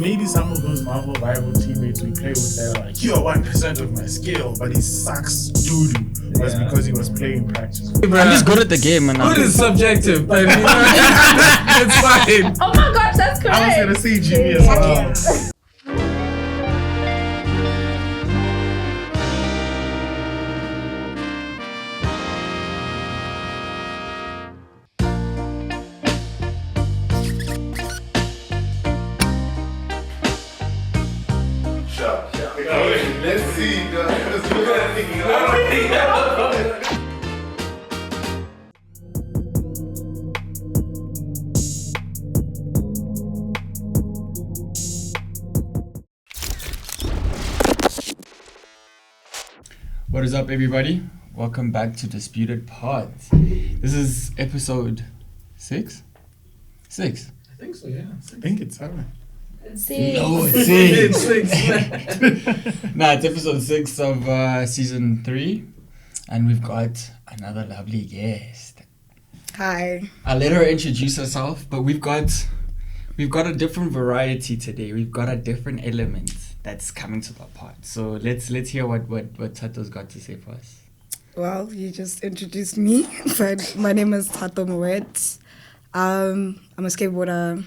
Maybe some of those Marvel rival teammates we play with, they're like, you're 1% of my skill, but he sucks doo-doo. Was because he was playing practice. I'm just good at the game, and good is subjective, but it's fine. Oh my gosh, that's correct. I was gonna say Jimi as well. Let's see, guys. What is up, everybody? Welcome back to Disputed Pods. This is episode 6? 6. I think so, yeah. I think it's 7. No, it's 6. Nah, it's episode 6 of season 3, and we've got another lovely guest. Hi. I'll let her introduce herself, but we've got a different variety today. We've got a different element that's coming to the pod. So let's hear what Thato's got to say for us. Well, you just introduced me, but my name is Thato Moet. I'm a skateboarder,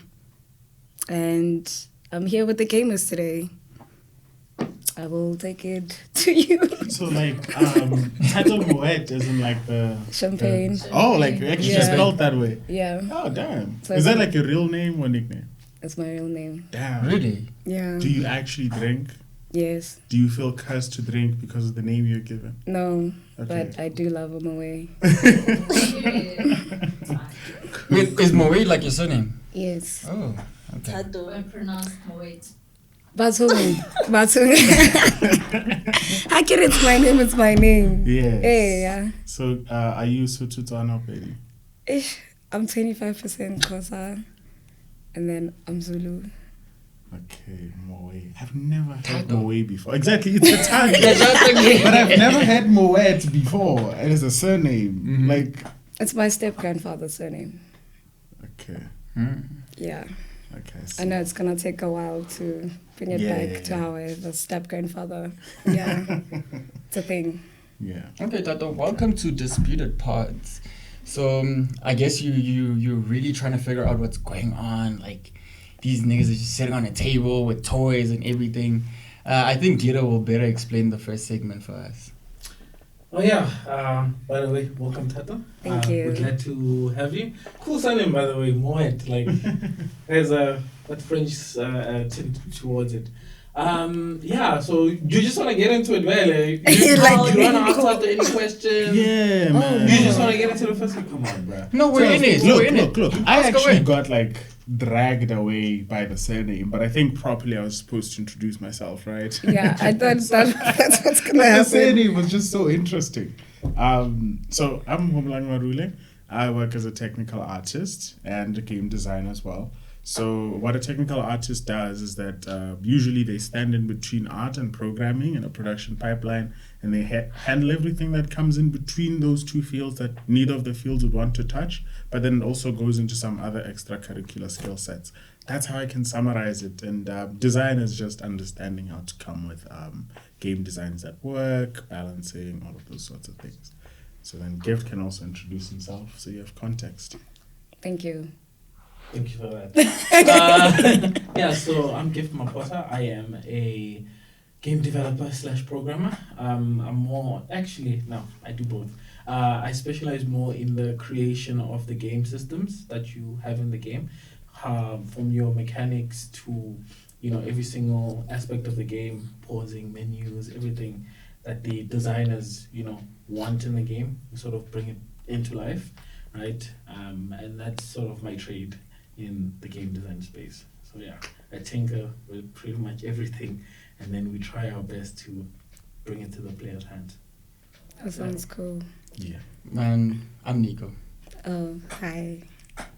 and I'm here with the gamers today. I will take it to you. So Thato Moet isn't like the... Champagne. like you actually Yeah. spelled that way? Yeah, Oh, damn. So Is that like a real name or nickname? that's my real name. Damn. Really? Yeah. Do you actually drink? Yes. Do you feel cursed to drink because of the name you're given? No, Okay. but I do love him away. Wait, is Moe like your surname? Yes. Oh, okay. Thato, I pronounced Moet. Batumi. I get it's my name, it's my name. Yes. Hey, yeah. So, are you Sotho baby? I'm 25% Xhosa, and then I'm Zulu. Okay, Moe. I've never heard Thato. Moe before. Exactly, it's a tag. But I've never heard Moet before. It is a surname. Mhm. Like, It's my step-grandfather's surname. okay. Yeah. Okay. I know it's going to take a while to bring it back to how I was step-grandfather. Yeah. It's a thing. Yeah. Okay, Tato, welcome to Disputed Pods. So, I guess you're really trying to figure out what's going on. Like, these niggas are just sitting on a table with toys and everything. I think Gira will better explain the first segment for us. Oh yeah, by the way, welcome Thato. Thank you. We're glad to have you. Cool surname, by the way, Moet. Like, there's a French tint towards it. Yeah, so you just want to get into it, really. You want to ask Thato any questions? Yeah, man. You just want to get into the first one? Come on, bro. No, we're in it. Look. I Ask actually away. got dragged away by the surname, but I think properly I was supposed to introduce myself, right? Yeah, I thought that's what's going to The happen. surname was just so interesting. So I'm Homlang Marule. I work as a technical artist and a game designer as well. So what a technical artist does is that usually they stand in between art and programming in a production pipeline, and they handle everything that comes in between those two fields that neither of the fields would want to touch, but then it also goes into some other extracurricular skill sets. That's how I can summarize it. And design is just understanding how to come with game designs that work, balancing, all of those sorts of things. So then Gift can also introduce himself so you have context. Thank you. Thank you for that. Yeah, so I'm Gift Mapota. I am a game developer / programmer. I'm more, actually, no, I do both. I specialize more in the creation of the game systems that you have in the game, from your mechanics to, every single aspect of the game, pausing, menus, everything that the designers, want in the game. We sort of bring it into life, right? And that's sort of my trade in the game design space. So yeah, I tinker with pretty much everything, and then we try our best to bring it to the player's hands. That sounds cool. Yeah. And I'm Nico. Oh, hi.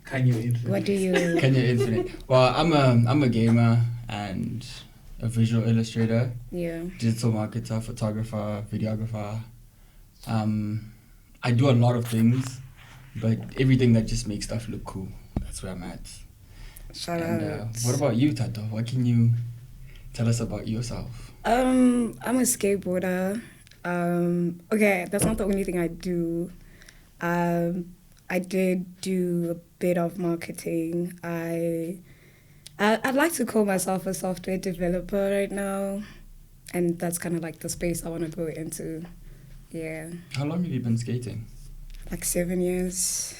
Can you introduce? What do you... Kenya Infinite. Well, I'm a gamer and a visual illustrator, Yeah. digital marketer, photographer, videographer. I do a lot of things, but everything that just makes stuff look cool. That's where I'm at. Shout And out. what about you, Thato? What can you tell us about yourself? I'm a skateboarder. Okay, that's not the only thing I do. I did do a bit of marketing. I'd like to call myself a software developer right now, and that's kind of like the space I want to go into. Yeah, How long have you been skating? like 7 years,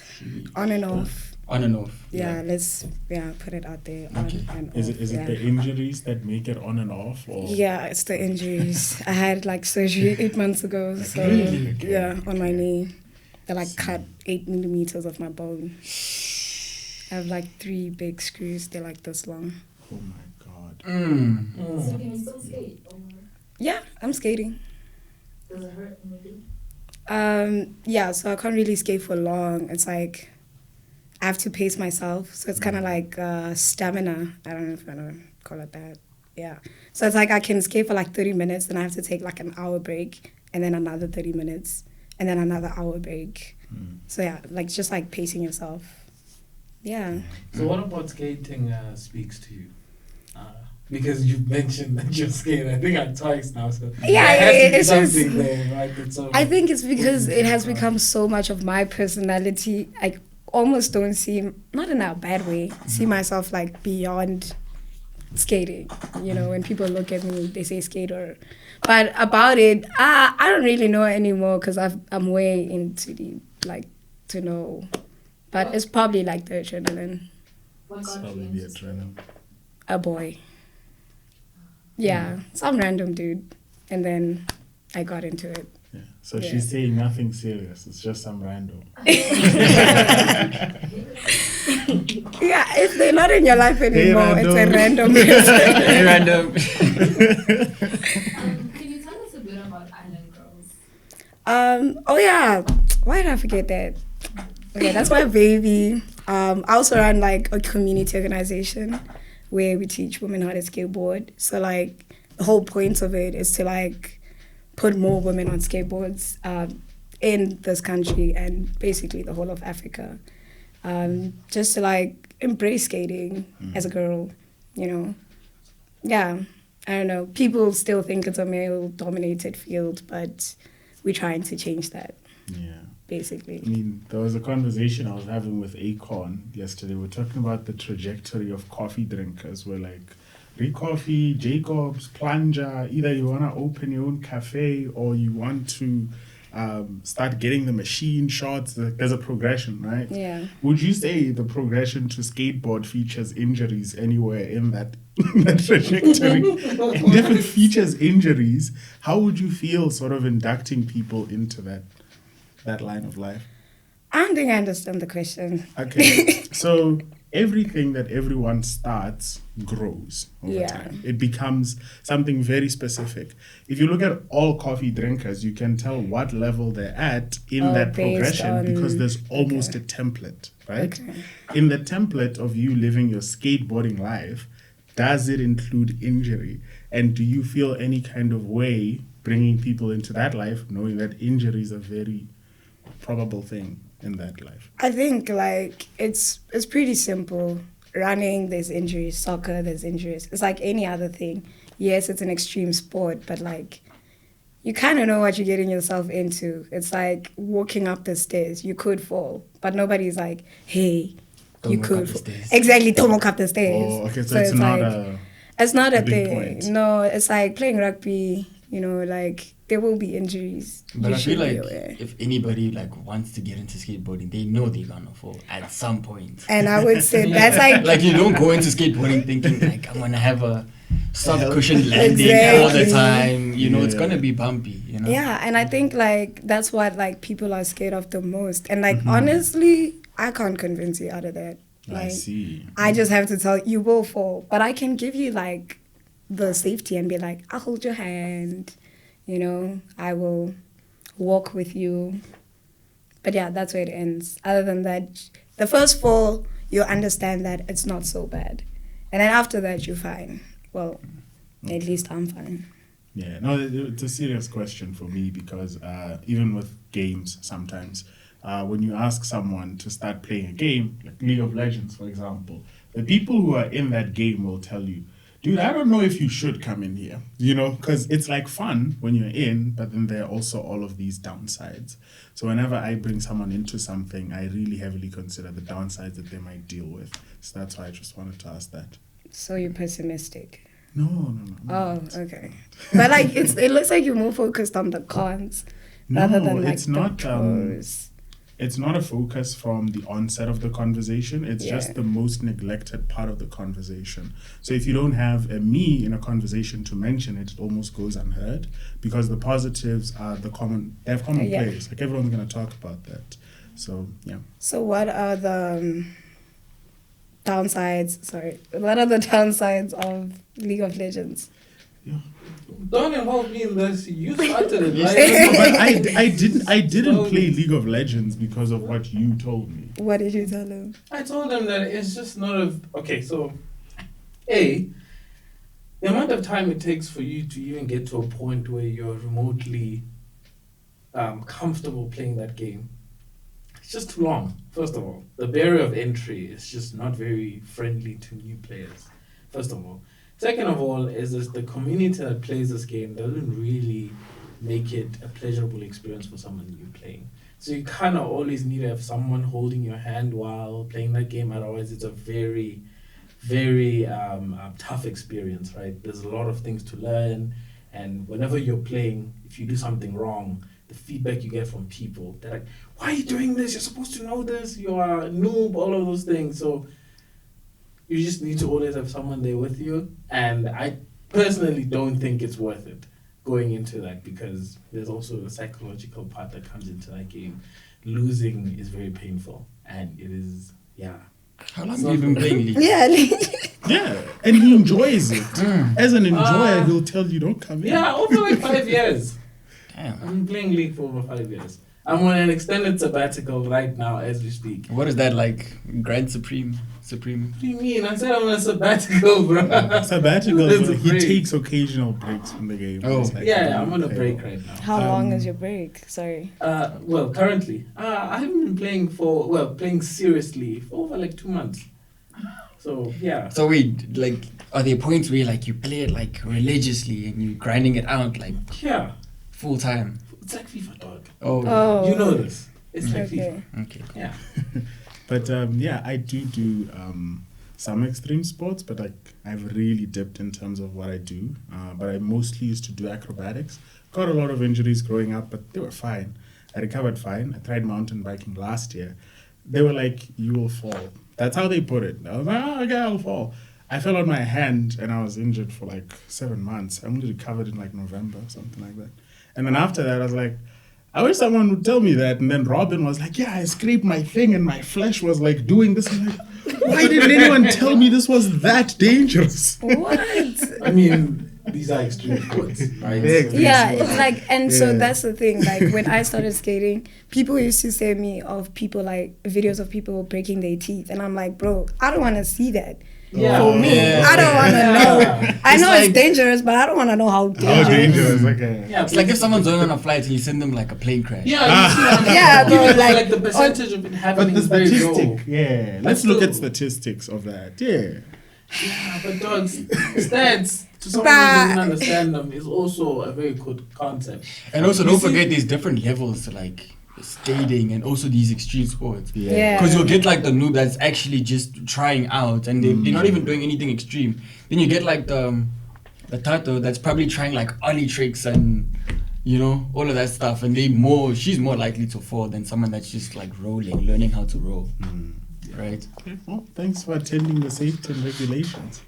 on and off. On and off. Yeah, let's put it out there. On Okay. and Is off, it yeah. the injuries that make it on and off, or Yeah, it's the injuries. I had like surgery 8 months ago. So Really? yeah, on my knee. They like cut 8 millimeters of my bone. I have like 3 big screws. They're like this long. Oh my god. So can you still skate? Or Yeah, I'm skating. does it hurt maybe? Yeah, so I can't really skate for long. It's like I have to pace myself. So it's kind of like stamina. I don't know if I want to call it that. Yeah. So it's like I can skate for like 30 minutes, then I have to take like an hour break, and then another 30 minutes, and then another hour break. So yeah, like just like pacing yourself. Yeah. So what about skating speaks to you? Because you mentioned that you're skating, I think twice now. So Yeah, there has to be it's just- something there, right? That's so I think it's because it has become so much of my personality. I almost don't not in a bad way, see myself like beyond skating. You know, when people look at me, they say skater. But about it, I don't really know anymore because I'm way into the, like, to know. But it's probably like the adrenaline. What It's got you probably the into skating? adrenaline. A boy. Yeah, some random dude. And then I got into it. Yeah. So Yeah. she's saying nothing serious. It's just some random. Yeah, if they're not in your life anymore, it's a random. random person. Very random. Can you tell us a bit about Island Girls? Oh yeah, why did I forget that? Okay, that's my baby. I also run like a community organization where we teach women how to skateboard. So like the whole point of it is to like put more women on skateboards in this country and basically the whole of Africa. Just to like embrace skating as a girl, you know. Yeah, I don't know. People still think it's a male-dominated field, but we're trying to change that, Yeah. basically. I mean, there was a conversation I was having with Acorn yesterday. We're talking about the trajectory of coffee drinkers. We're like, Coffee, Jacobs, Plunger, either you want to open your own cafe or you want to start getting the machine shots. There's a progression, right? Yeah. Would you say the progression to skateboard features injuries anywhere in that, that trajectory? If it features injuries, how would you feel sort of inducting people into that line of life? I don't think I understand the question. Okay, so everything that everyone starts grows over Yeah. time. It becomes something very specific. If you look at all coffee drinkers, you can tell what level they're at in Oh, that based progression on- because there's almost okay. a template, right? Okay. In the template of you living your skateboarding life, does it include injury? And do you feel any kind of way bringing people into that life, knowing that injury is a very probable thing in that life? I think like it's pretty simple. Running, there's injuries. Soccer, there's injuries. It's like any other thing. Yes, it's an extreme sport, but like you kind of know what you're getting yourself into. It's like walking up the stairs. You could fall, but nobody's like, hey, Don't you walk could up the fall. stairs. Exactly, don't walk up the stairs. Oh, okay, so it's not like, it's not a big thing. point. No, it's like playing rugby. You know, like there will be injuries. But You I feel should be like aware. if anybody like wants to get into skateboarding, they know they're gonna fall at some point. And I would say that's like Like you don't go into skateboarding thinking like I'm gonna have a soft cushion landing all the Exactly. time. You know, it's Yeah. gonna be bumpy. You know. yeah, and I think like that's what like people are scared of the most. And Mm-hmm. like honestly, I can't convince you out of that. I Like see. I just have to tell you will fall, but I can give you like the safety and be like, I'll hold your hand. You know, I will walk with you. But yeah, that's where it ends. Other than that, the first fall, you'll understand that it's not so bad. And then after that, you're fine. Well, at least I'm fine. Yeah, no, it's a serious question for me because even with games, sometimes when you ask someone to start playing a game, like League of Legends, for example, the people who are in that game will tell you, dude, I don't know if you should come in here, you know, because it's like fun when you're in, but then there are also all of these downsides. So whenever I bring someone into something, I really heavily consider the downsides that they might deal with. So that's why I just wanted to ask that. So you're pessimistic. No. Oh, okay. But like it looks like you're more focused on the cons rather than like it's not. the pros. It's not a focus from the onset of the conversation. It's just the most neglected part of the conversation. So if you don't have a me in a conversation to mention it, it almost goes unheard because the positives are they have common place. Like everyone's gonna talk about that. So yeah. So what are the downsides? What are the downsides of League of Legends? Don't involve me in this. You started it, But right? I didn't play League of Legends because of what you told me. What did you tell him? I told him that it's just not a... Okay, so... the amount of time it takes for you to even get to a point where you're remotely comfortable playing that game, it's just too long, first of all. The barrier of entry is just not very friendly to new players, first of all. Second of all, is the community that plays this game doesn't really make it a pleasurable experience for someone new playing. So you kind of always need to have someone holding your hand while playing that game. Otherwise, it's a very, very tough experience, right? There's a lot of things to learn. And whenever you're playing, if you do something wrong, the feedback you get from people, they're like, why are you doing this? You're supposed to know this. You are a noob, all of those things. So you just need to always have someone there with you. And I personally don't think it's worth it going into that because there's also a psychological part that comes into that game. Losing is very painful. And it is, How long have you been playing League? Yeah, and he enjoys it. As an enjoyer, he'll tell you, don't come in. Yeah, over like 5 years. Damn. I've been playing League for over 5 years. I'm on an extended sabbatical right now as we speak. What is that like? Grand Supreme? What do you mean? I said I'm on a sabbatical, bro. Sabbatical, It's a he break. takes occasional breaks from the game. Oh. It's like, Yeah, I'm on a break right now. How long is your break? Sorry. Well, currently, I haven't been playing seriously for over like 2 months. So, yeah. So wait, like, are there points where like you play it like religiously and you're grinding it out like Yeah. full time? It's like FIFA, dog. Oh. You know this. It's like Okay. FIFA. Okay. Yeah. But I do some extreme sports, but like I've really dipped in terms of what I do. But I mostly used to do acrobatics. Got a lot of injuries growing up, but they were fine. I recovered fine. I tried mountain biking last year. They were like, you will fall. That's how they put it. I was like, oh, okay, I'll fall. I fell on my hand and I was injured for like 7 months. I only recovered in like November or something like that. And then after that, I was like, I wish someone would tell me that. And then Robin was like, yeah, I scraped my thing and my flesh was like doing this. I'm like, why didn't anyone tell me this was that dangerous? What? I mean, these are extreme sports, right? Yeah, it's like, and so that's the thing. Like when I started skating, people used to send me of people like videos of people breaking their teeth, and I'm like, bro, I don't want to see that. Yeah. For me, I don't want to know. I know like- it's dangerous, but I don't want to know how dangerous. How dangerous? Okay. Yeah, It's like if someone's going on a flight and you send them like a plane crash. Yeah, you see what I mean? Yeah, bro, Even like- the percentage of it But happening the is very low. statistic, let's look at still- statistics of that. Yeah. Yeah, but dogs, stats, to someone who doesn't understand them, is also a very good concept. And also You don't see- forget there's different levels to like skating and also these extreme sports. Yeah. Because you'll get like the noob that's actually just trying out and they're not even doing anything extreme. Then you get like the Thato that's probably trying like ollie tricks and you know all of that stuff, and she's more likely to fall than someone that's just like learning how to roll. Right. Okay, well, thanks for attending the safety and regulations.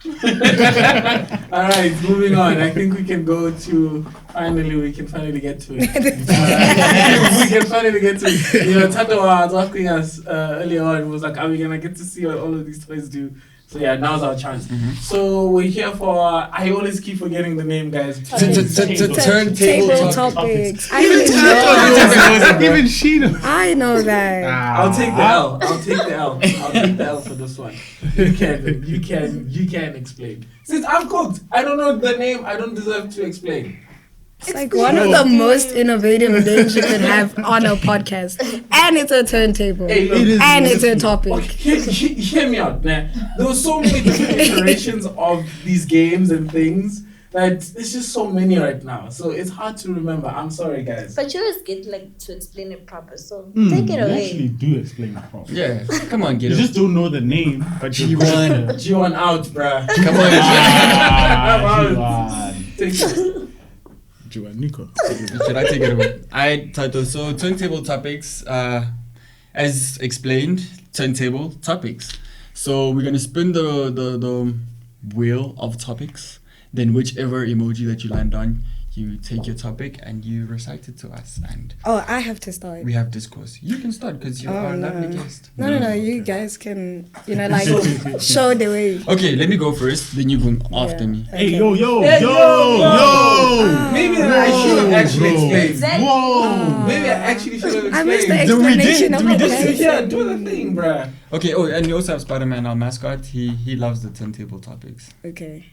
All right, moving on. I think we can go to we can finally get to it. We can finally get to it. You know, Thato was asking us earlier on, was like, are we gonna get to see what all of these toys do? So yeah, now's our chance. So we're here for, I always keep forgetting the name, guys. Turntable Table topics. topics. I didn't know. Even she knows. I know that. I'll take the L. I'll take the L for this one. You can explain. Since I'm cooked, I don't know the name. I don't deserve to explain. It's like one of the most innovative names you could have on a podcast. And it's a turntable. Hey, look, and it's a topic. Okay, hear me out, man. There were so many different iterations of these games and things that there's just so many right now. So it's hard to remember. I'm sorry, guys. But you always get like to explain it proper, so take it You away. actually do explain it properly. Yeah, come on, get You it. just don't know the name, but you G1. G1 out, bruh. Come on, Take it. G1, Nico. should I take it away? I title so turntable topics. As explained, turntable topics. So we're gonna spin the wheel of topics. Then whichever emoji that you land on, you take your topic and you recite it to us, and Oh, I have to start. we have discourse. You can start because you're our lovely guest. No. You guys can, like, show the way. Okay, let me go first. Then you go after me. Hey, Okay. yo. Maybe I should have actually bro. explained. Exactly. Whoa. Maybe I actually should have I missed the explained. explanation of We the did. place. Yeah, do the thing, bruh. Okay. Oh, and you also have Spider-Man, our mascot. He loves the turntable topics. Okay.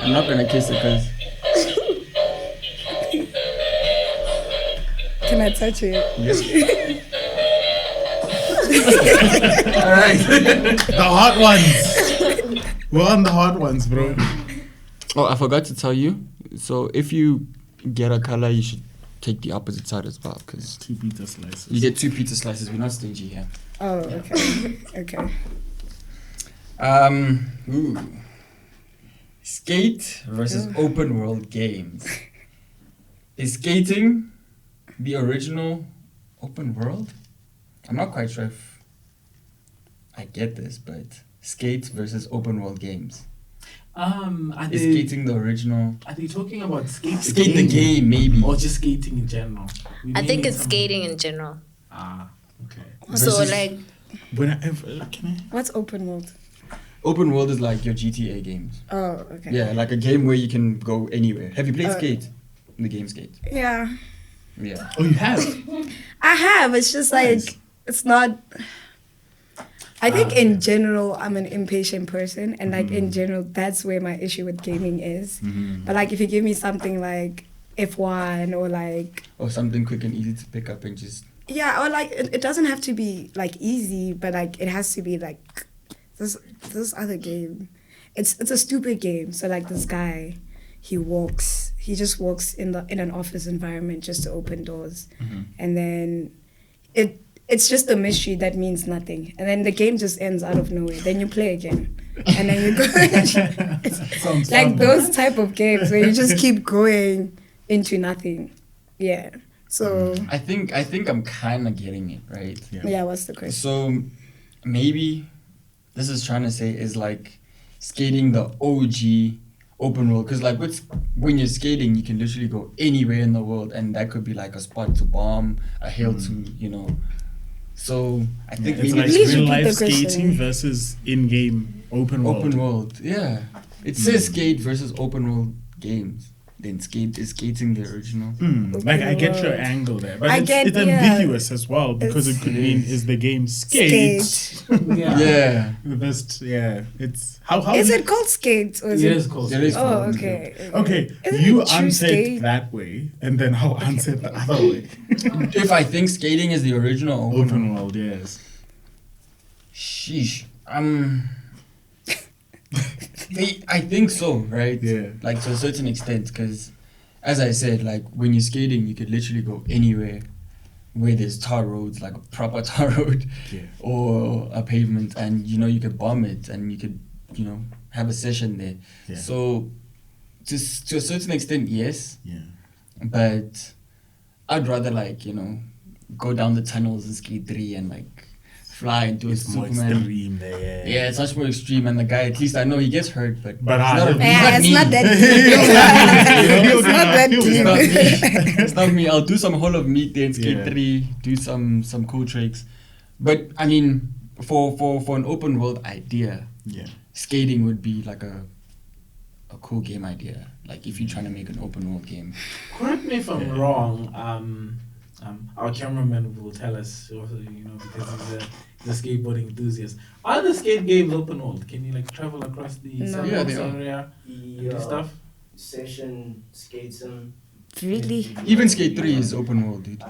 I'm not gonna kiss it because Can I touch it? All right. The hot ones. We're on the hot ones, bro. Oh, I forgot to tell you. So if you get a color, you should take the opposite side as well, because 2 pizza slices. you get 2 pizza slices. We're not stingy here. Oh, okay. Okay. Ooh. Skate versus open world games. Is skating the original open world? I'm not quite sure if I get this, but skate versus open world games. Are Is they, skating the original? are they talking about skate Skate the game, maybe. or just skating in general? We I may think need it's some- skating in general. Ah, okay. So Versus- like, Can I? What's open world? Open world is like your GTA games. Oh, okay. Yeah, like a game where you can go anywhere. Have you played Skate? The game Skate. Yeah. Yeah. Oh, you have? I have. It's just like, Nice. it's not. I think in general, I'm an impatient person. And like in general, that's where my issue with gaming is. But like if you give me something like F1 or like. Or something quick and easy to pick up and just. Yeah, or like it doesn't have to be like easy, but like it has to be like this other game. It's a stupid game. So like this guy, he just walks in an office environment just to open doors, and then it's just a mystery that means nothing, and then the game just ends out of nowhere. Then you play again, and then you go. Sounds Like fun. those type of games where you just keep going into nothing. Yeah. So I think I'm kind of getting it, right? yeah, what's the question? So maybe this is trying to say is like skating the OG open world, because like when you're skating, you can literally go anywhere in the world, and that could be like a spot to bomb, a hill to, So I think It's maybe like Please real repeat life the question. skating versus in-game open world. open world. Yeah, it says skate versus open world games. Then skate is skating the original. Like I get your world. angle there, but I it's get- yeah. ambiguous as well, because it It's- could mean is the game skate. Yeah. Yeah. The best, yeah. It's how Is it called skate or is It it? is called. There is Oh, one, okay. Okay, Isn't you it true answered skate? that way, and then I'll answer the other way. If I think skating is the original open world, Open world, yes. sheesh. I think so, right? Yeah. Like to a certain extent, because as I said, like when you're skating, you could literally go anywhere where there's tar roads, like a proper tar road, Yeah. or a pavement, and you could bomb it, and you could have a session there. Yeah. So to a certain extent, yes, Yeah. but I'd rather go down the tunnels in Skate 3 and fly and do a It's more Superman. extreme there. Yeah, it's much more extreme, and the guy, at least I know he gets hurt, but But it's not, Yeah, it's me. not that deep. It's not that It's deep. not me. It's not me. I'll do some Hall of Meat there in Skate Yeah. 3, do some cool tricks. But I mean, for an open world idea, Yeah. skating would be like a cool game idea. Like if you're trying to make an open world game. Correct me if I'm wrong. Our cameraman will tell us, also, because he's a skateboarding enthusiast. Are the skate games open world? Can you like travel across the No. Yeah, sandbox they are. area and do stuff? Session skates and Really? Even Skate 3 is open world, dude.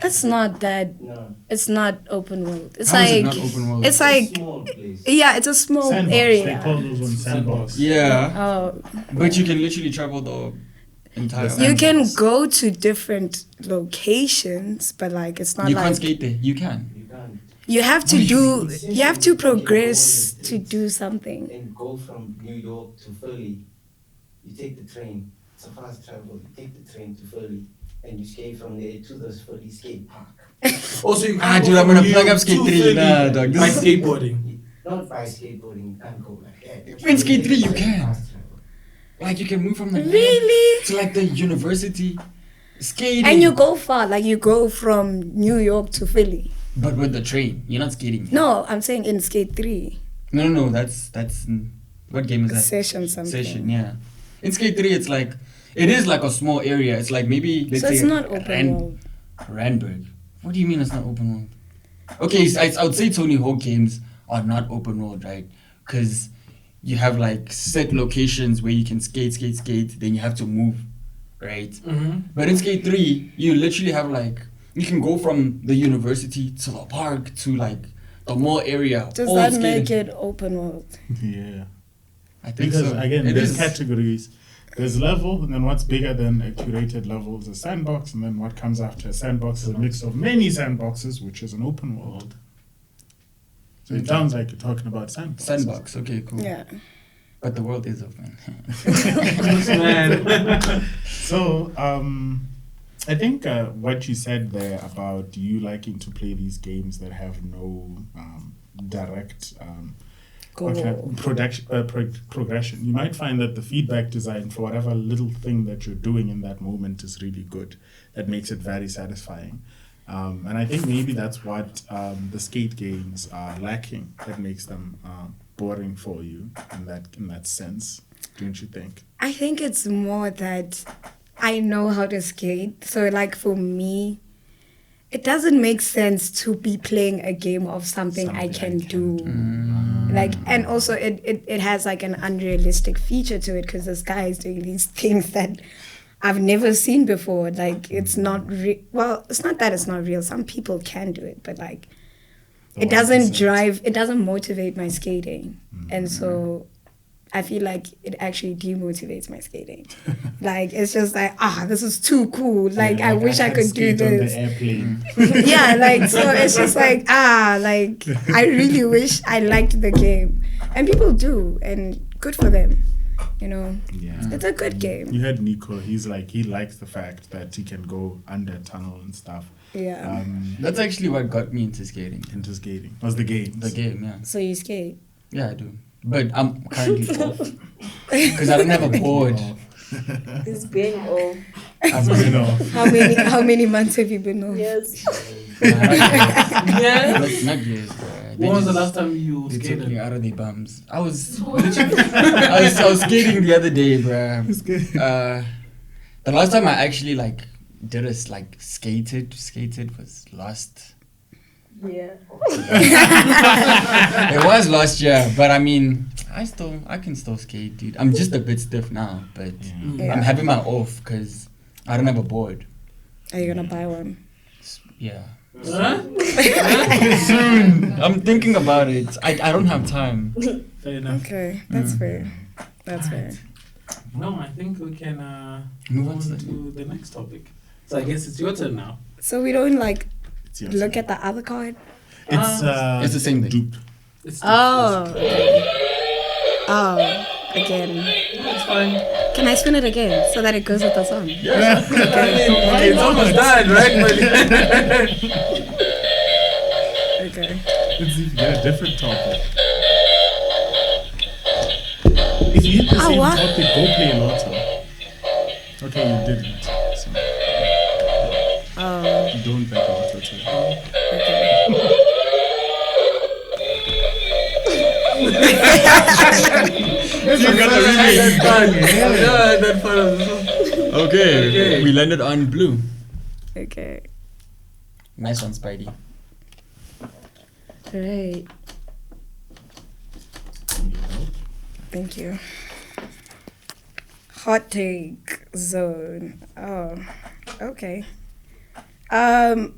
It's not that. no. It's not open world. It's How is it like. not open world? It's like. Small place. Yeah, it's a small Sandbox. area. They call those ones sandbox. Yeah, Oh, but you can literally travel the entire. The you can Sandbox. go to different locations, but like it's not You like can't skate there. You can. You can't. you have to do. You have to progress to do something. And go from New York to Philly. You take the train. It's a fast travel. You take the train to Philly. And you skate from there to the Philly skate park. Also, you Ah, can't dude, go I'm gonna from plug New up Skate to 3 Philly now, dog. by This is- skateboarding. Not by skateboarding. You can't go like that. In Skate 3 you Take the can. fast travel. Like you can move from the Really? to like the university skating. And you go far, like you go from New York to Philly. but with the train. You're not skating. No, I'm saying in Skate 3. No. That's what game is that? Session something. Session, yeah. In Skate 3, it's like it is like a small area. It's like maybe let's So say it's not open world. Randburg. What do you mean it's not open world? Okay, so I would say Tony Hawk games are not open world, right? Because you have like set locations where you can skate, then you have to move, right? Mm-hmm. But in Skate 3, you literally have like, you can go from the university to the park to like the mall area. Does all that skating. make it open world? Yeah. I think Because so. again, It there's is. categories. There's level, and then what's bigger than a curated level is a sandbox, and then what comes after a sandbox is a mix of many sandboxes, which is an open world. So it sounds like you're talking about sandboxes. Sandbox, okay, cool. Yeah. But the world is open. Man. So, I think what you said there about you liking to play these games that have no direct Goal. progression, you might find that the feedback design for whatever little thing that you're doing in that moment is really good. That makes it very satisfying. And I think maybe that's what the skate games are lacking. That makes them boring for you in that sense, don't you think? I think it's more that I know how to skate. So like for me, it doesn't make sense to be playing a game of something I can do. Like, and also it has like an unrealistic feature to it because this guy is doing these things that I've never seen before. Like, it's not real. Well, it's not that it's not real. Some people can do it, but like, it doesn't 1%. drive, it doesn't motivate my skating. And so I feel like it actually demotivates my skating. Like, it's just like, this is too cool. Like, Yeah, I wish I can could do skate on this. the airplane. Yeah, like, so it's just like, like, I really wish I liked the game. And people do, and good for them, you know. Yeah. It's a good game. You heard Nico, he's like, he likes the fact that he can go under a tunnel and stuff. Yeah. That's actually what got me into skating. Into skating. Was the game. The game, yeah. So you skate? Yeah, I do. But I'm currently off. Because I don't have a board. It's being old. I'm going off. How many months have you been off? Yes. Yeah. Not years, bro. When was the last time you They took skated? me out of the bums. I was literally, I was skating the other day, bro. The last time I actually like did a skated was last. Yeah. It was last year, but I mean, I can still skate, dude. I'm just a bit stiff now, but Yeah. I'm having my off because I don't have a board. Are you gonna buy one? Yeah. Huh? Soon. I'm thinking about it. I don't have time. Fair enough. Okay, that's fair. That's fair. No, I think we can Move move on on to the next topic. So I guess it's your turn now. So we don't like It's yours. look at the other card? It's It's the same thing. Dupe. It's Oh. Again. It's fine. Can I spin it again so that it goes with the song? Okay, it's almost done, right? Okay. Let's see if you get a different topic. If you hit the same what? topic, go play Lotto. Okay, you didn't. So Oh, you don't bet Lotto today. okay. You got the That's fun. Yeah, that part of the song. Okay. Okay. We landed on blue. Okay. Nice one, Spidey. Right. Thank you. Hot take zone. Oh, okay. Oh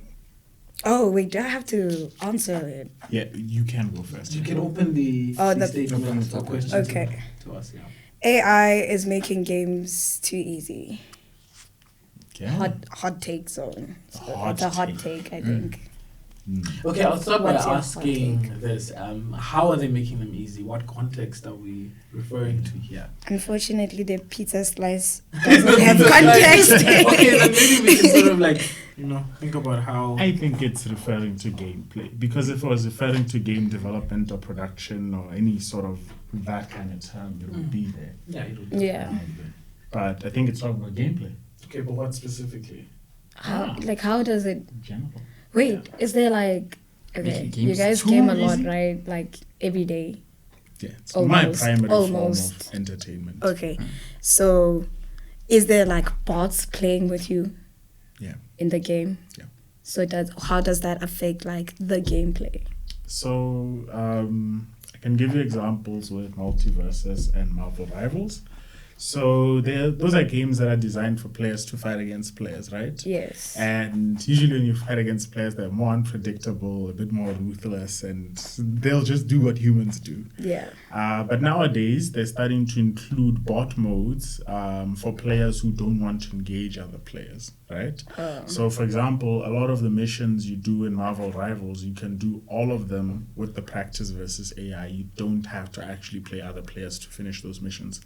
wait, do I have to answer it? Yeah, you can go first. You can open the statement or question Okay. to us. Yeah. AI is making games too easy. Okay. Hot take zone. So Hot it's a hot take. take, I think. Okay, I'll start by What's your hot asking this. How are they making them easy? What context are we referring to here? Unfortunately, the pizza slice doesn't have context. Okay, then maybe we can sort of like, think about how... I think it's referring to gameplay, because if it was referring to game development or production or any sort of that kind of term, it would be there. Yeah, it would be. Yeah. But I think it's talking about gameplay Okay, but what specifically? How does it? in general. Wait, is there like? Okay, Making you games guys too game a lot, easy? right? Like every day. Yeah, it's my Almost. primary form Almost. of entertainment. Okay, so is there like bots playing with you? Yeah. In the game. Yeah. So how does that affect like the gameplay? So I can give you examples with Multiverses and Marvel Rivals. So those are games that are designed for players to fight against players, right? Yes. And usually when you fight against players, they're more unpredictable, a bit more ruthless, and they'll just do what humans do. Yeah. But nowadays, they're starting to include bot modes for players who don't want to engage other players, right? So, for example, a lot of the missions you do in Marvel Rivals, you can do all of them with the practice versus AI. You don't have to actually play other players to finish those missions.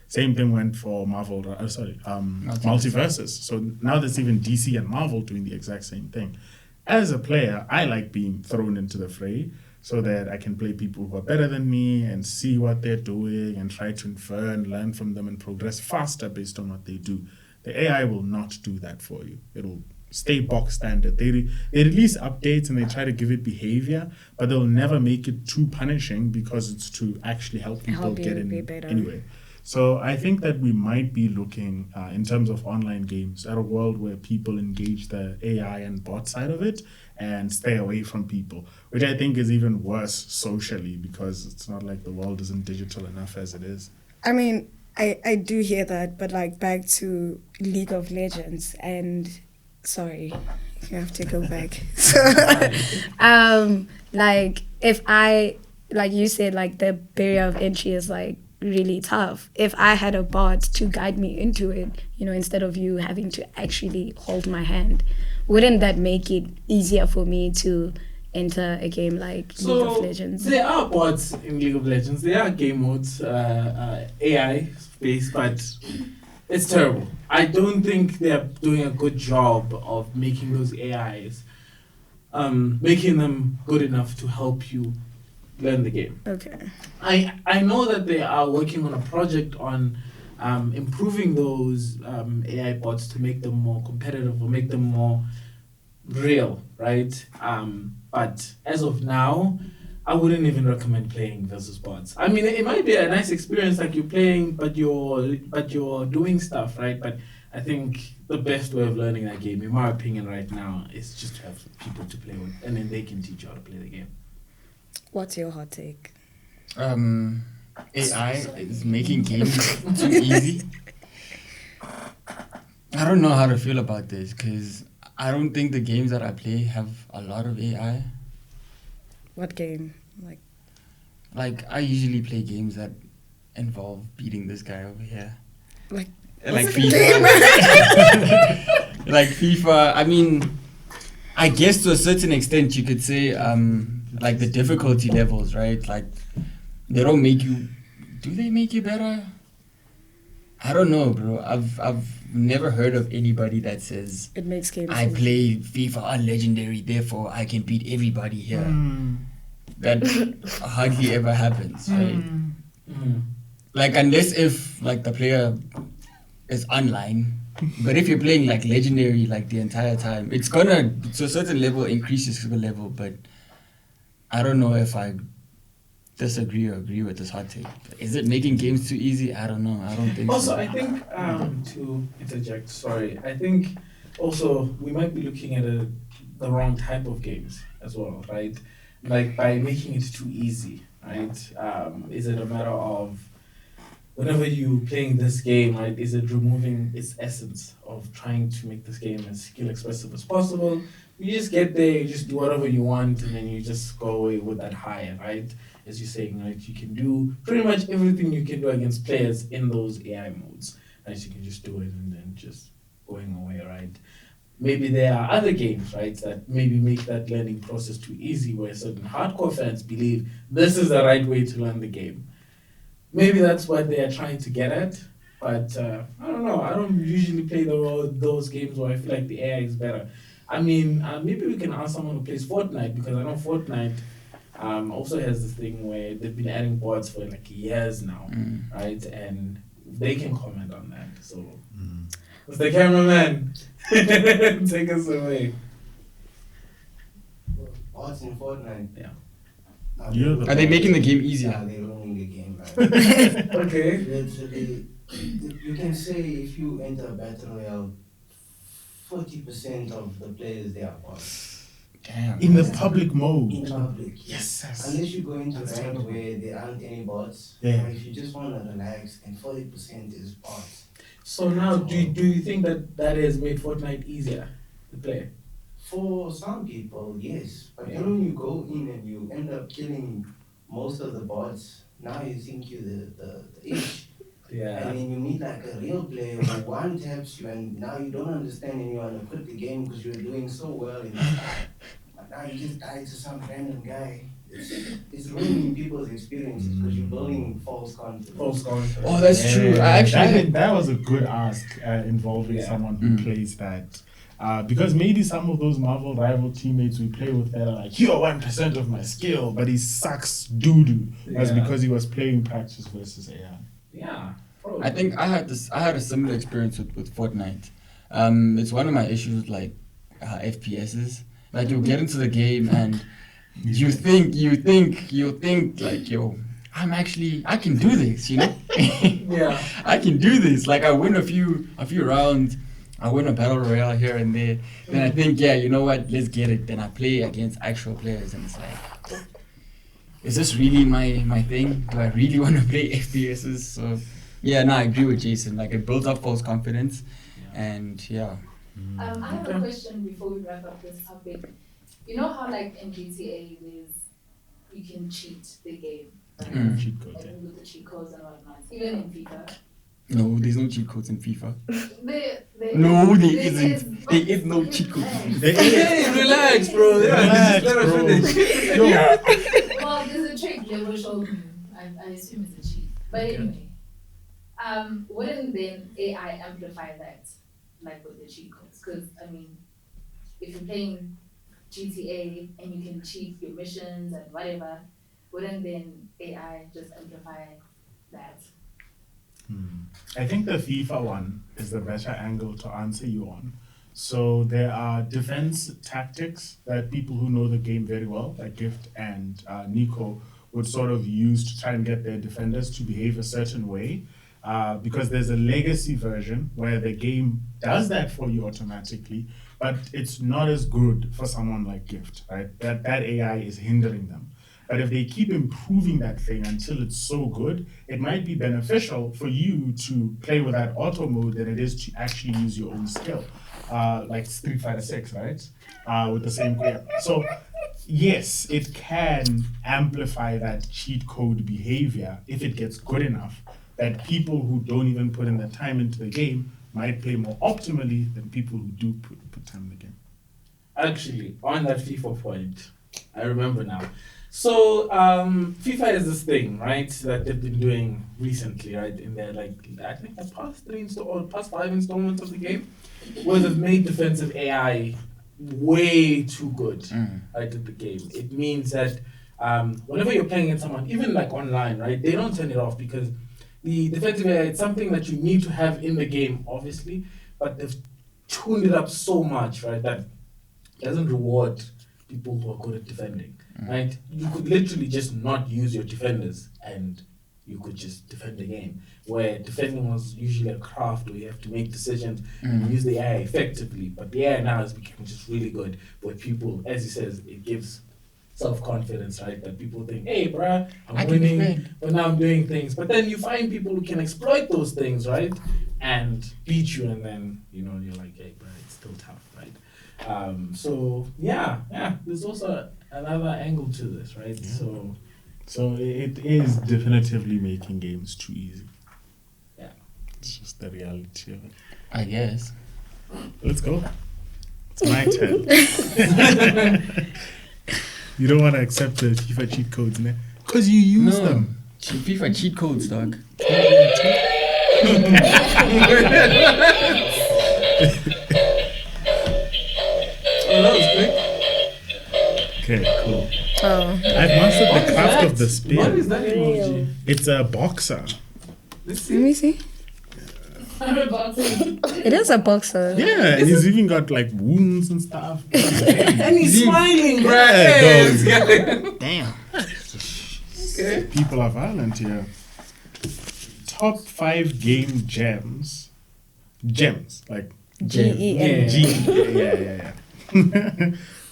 Same thing went for Multiverses. So now there's even DC and Marvel doing the exact same thing. As a player, I like being thrown into the fray so that I can play people who are better than me and see what they're doing and try to infer and learn from them and progress faster based on what they do. The AI will not do that for you. It'll stay box standard. They release updates and they try to give it behavior, but they'll never make it too punishing because it's to actually help people get in anyway. So I think that we might be looking, in terms of online games, at a world where people engage the AI and bot side of it and stay away from people, which I think is even worse socially because it's not like the world isn't digital enough as it is. I mean, I do hear that, but like back to League of Legends and sorry, you have to go back. So, like if like you said, like the barrier of entry is like really tough. If I had a bot to guide me into it, instead of you having to actually hold my hand, wouldn't that make it easier for me to enter a game like League of Legends? There are bots in League of Legends. There are game modes, AI based, but it's terrible. I don't think they're doing a good job of making those AIs, making them good enough to help you learn the game. Okay. I know that they are working on a project on improving those AI bots to make them more competitive or make them more real, right? But as of now, I wouldn't even recommend playing versus bots. I mean, it might be a nice experience, like you're playing, but you're doing stuff, right? But I think the best way of learning that game, in my opinion, right now, is just to have people to play with, and then they can teach you how to play the game. What's your hot take? AI is making games too easy. I don't know how to feel about this because I don't think the games that I play have a lot of AI. What game? Like I usually play games that involve beating this guy over here. Like FIFA. Like FIFA. I mean, I guess to a certain extent you could say like the difficulty levels, right? Like they don't make you. Do they make you better? I don't know, bro. I've never heard of anybody that says it makes games. I play FIFA on Legendary, therefore I can beat everybody here. That hardly ever happens, right? Like unless if like the player is online. But if you're playing like Legendary like the entire time, it's gonna to a certain level increase your skill level, but I don't know if I disagree or agree with this hot take. Is it making games too easy? I don't know. I don't think also, so. I think, to interject, sorry, I think also we might be looking at the wrong type of games as well, right? Like by making it too easy, right? Is it a matter of whenever you playing this game, right? Is it removing its essence of trying to make this game as skill expressive as possible? You just get there, you just do whatever you want, and then you just go away with that high, right? As you're saying, right? You can do pretty much everything you can do against players in those AI modes, right? You can just do it and then just going away, right? Maybe there are other games, right, that maybe make that learning process too easy, where certain hardcore fans believe this is the right way to learn the game. Maybe that's what they are trying to get at, but I don't know. I don't usually play those games where I feel like the AI is better. I mean, maybe we can ask someone who plays Fortnite, because I know Fortnite also has this thing where they've been adding bots for like years now, right? And they can comment on that. So, Mr. Cameraman, take us away. Bots in Fortnite. Yeah. Are they making the game easier? Yeah, they're ruining the game. Right? Okay. Literally, you can say if you enter a battle royale, 40% of the players there are bots. Damn. In the public mode. In public. Yes. Unless you go into That's rank terrible. where there aren't any bots, Yeah. or if you just want to relax, then 40% is bots. So now, do you think that has made Fortnite easier to play? For some people, yes. But Yeah. then when you go in and you end up killing most of the bots, now you think you're the ish. Yeah. And then you meet like a real player who one taps you and now you don't understand and you want to quit the game because you're doing so well. And now you just die to some random guy. It's ruining people's experiences because you're building false confidence. False confidence. Oh, that's true. I actually that was a good ask involving Yeah. someone who plays that. Because maybe some of those Marvel rival teammates we play with that are like, you're 1% of my skill, but he sucks doo-doo. That's Yeah. because he was playing practice versus AI. Yeah. Probably. I think I had a similar experience with Fortnite. It's one of my issues, like FPSs. Like you get into the game and you think like, yo, I can do this, you know? Yeah. I can do this. Like I win a few rounds, I win a battle royale here and there. Then I think, yeah, you know what? Let's get it. Then I play against actual players, and it's like, is this really my thing? Do I really want to play FPSs? So, yeah, no, I agree with Jason. Like it builds up false confidence, and yeah. I have a question before we wrap up this topic. You know how like in GTA you can cheat the game, right? Cheat code, Like yeah. with the cheat codes and whatnot. Even in FIFA. No, there's no cheat codes in FIFA. There No, there is, isn't. There is no cheat code. Hey, relax, bro. Relax, Just let bro. us finish. Yo, Well, there's a trick Level showed me. I assume it's a cheat. But anyway, wouldn't then AI amplify that, like with the cheat codes? Because, I mean, if you're playing GTA and you can cheat your missions and whatever, wouldn't then AI just amplify that? I think the FIFA one is the better angle to answer you on. So there are defense tactics that people who know the game very well, like Gift and Nico, would sort of use to try and get their defenders to behave a certain way. Because there's a legacy version where the game does that for you automatically, but it's not as good for someone like Gift, right? That AI is hindering them. But if they keep improving that thing until it's so good, it might be beneficial for you to play with that auto mode than it is to actually use your own skill. Like Street Fighter 6, right? With the same player. So yes, it can amplify that cheat code behavior if it gets good enough that people who don't even put in the time into the game might play more optimally than people who do put time in the game. Actually, on that FIFA point, I remember now. So FIFA is this thing, right, that they've been doing recently, right? In their I think the past 5 installments of the game, where they've made defensive AI way too good, right, in the game. It means that whenever you're playing against someone, even like online, right, they don't turn it off because the defensive AI, it's something that you need to have in the game, obviously, but they've tuned it up so much, right, that it doesn't reward people who are good at defending, right? You could literally just not use your defenders and you could just defend the game. Where defending was usually a craft where you have to make decisions and use the AI effectively. But the AI now has become just really good, where people, as he says, it gives self-confidence, right? That people think, hey, bruh, I'm winning, but now I'm doing things. But then you find people who can exploit those things, right? And beat you, and then, you're like, hey, bruh, it's still tough, right? So, yeah, there's also another angle to this, right? Yeah. So it is definitively making games too easy. Yeah. It's just the reality of it. I guess. Let's go. It's my turn. You don't want to accept the FIFA cheat codes, man? Because you use them. FIFA cheat codes, dog. Oh, that was quick. Okay, cool. Oh. I've mastered the craft of the What spear. is that emoji? It's a boxer. Let's Let me see. It is a boxer. Yeah, and he's even got like wounds and stuff. And he's smiling, bro. Yeah, Damn. Okay. People are violent here. Top 5 game gems. Gems, like GEM. G. Yeah.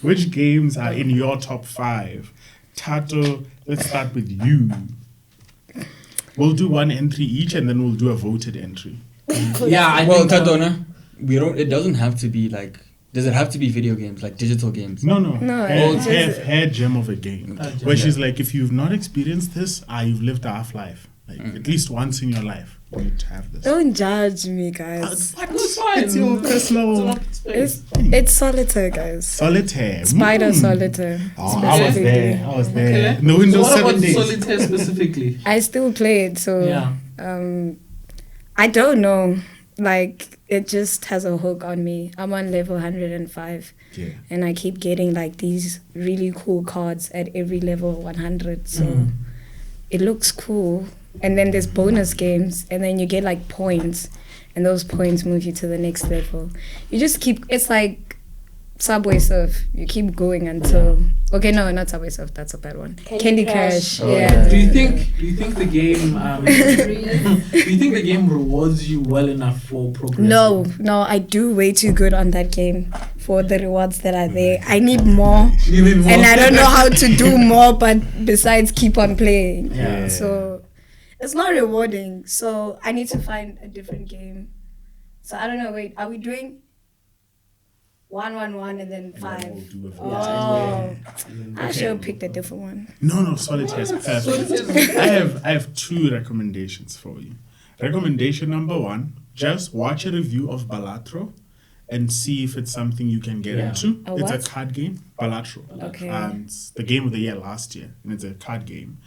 Which games are in your top 5? Thato, let's start with you. We'll do one entry each, and then we'll do a voted entry. Yeah, I Well, think Tatona, we don't. It doesn't have to be like. Does it have to be video games, like digital games? No. No, Hair gem of a game. Where she's like, if you've not experienced this, you've lived a half life. Like at least once in your life, you need to have this. Don't judge me, guys. What? It's fine. It's your personal. It's Solitaire, guys. Solitaire. Spider Solitaire. Oh, I was there. Okay. No So Windows what 7 about days. Solitaire specifically? I still play it, so Yeah. I don't know. Like, it just has a hook on me. I'm on level 105. Yeah. And I keep getting like these really cool cards at every level 100. So it looks cool. And then there's bonus games, and then you get like points, and those points move you to the next level. You just keep, it's like Subway Surf. You keep going until, okay, no, not Subway Surf, that's a bad one. Candy Crush. Oh, Yeah. Do you think the game do you think the game rewards you well enough for progress? No, I do way too good on that game for the rewards that are there. I need more. You need more? And I don't know how to do more, but besides keep on playing. Yeah. So it's not rewarding. So I need to find a different game. So I don't know. Wait, are we doing 1-1-1 and then 5? We'll do a vote. Oh, I should have picked a different one. No, Solitaire is perfect. I have 2 recommendations for you. Recommendation number 1, just watch a review of Balatro and see if it's something you can get into. A It's what? a card game, Balatro. Okay. It's the game of the year last year, and it's a card game.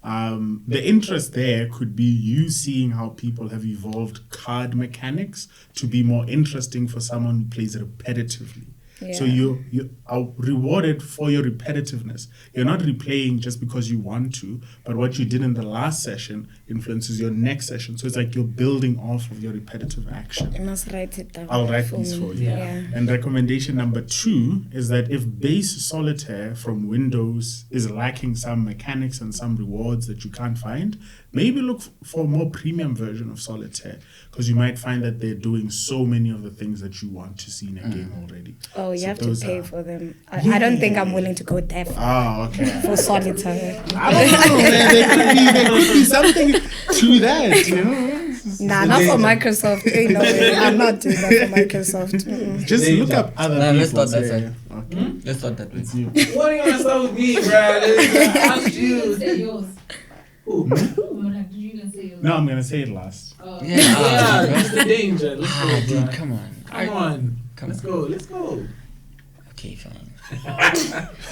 The interest there could be you seeing how people have evolved card mechanics to be more interesting for someone who plays repetitively. So you are rewarded for your repetitiveness. You're not replaying just because you want to, but what you did in the last session influences your next session. So it's like you're building off of your repetitive action. I must write it down. I'll write for these me. for you. Yeah. And recommendation number 2 is that if base Solitaire from Windows is lacking some mechanics and some rewards that you can't find, maybe look for a more premium version of Solitaire, because you might find that they're doing so many of the things that you want to see in a game already. Oh, you So have to those pay are- for them. I don't think I'm willing to go that far Ah, okay. for Solitaire. I don't know, man. There could be something to that, you know? Nah, not for Microsoft. Ain't no way. I'm not doing that for Microsoft. Mm-mm. Just look up other Nah, people. let's start that say, side. Okay. Let's start that way. It's you. What are you gonna start with me, bro? Ask you. Say yours. Who? Did you even say yours? No, I'm going to say it last. Oh. Yeah, Yeah, that's the danger. Let's go, dude, bro. come on. Come on. Come Let's on. go. Let's go. Okay, fine.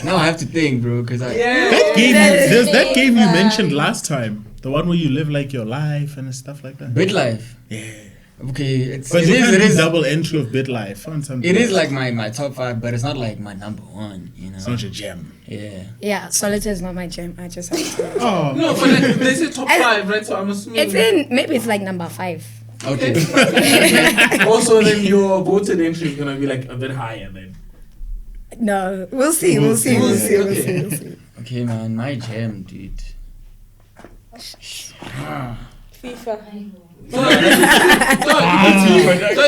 Now I have to think, bro, because I. Yeah. There's that game you mentioned last time. The one where you live like your life and stuff like that. BitLife. Yeah. Okay, But you can't it do is. double entry of BitLife. Find something. It is like my top 5, but it's not like my number 1. You know. It's not your gem. Yeah. Yeah, Solitaire is not my jam. I just have to. Oh. No, but like, they say top 5, right? So I'm assuming. It's in, maybe it's like number 5. Okay. Also, then your voted entry is gonna be like a bit higher then. No, we'll see. Okay. We'll see. Okay, man, my jam, dude. FIFA. So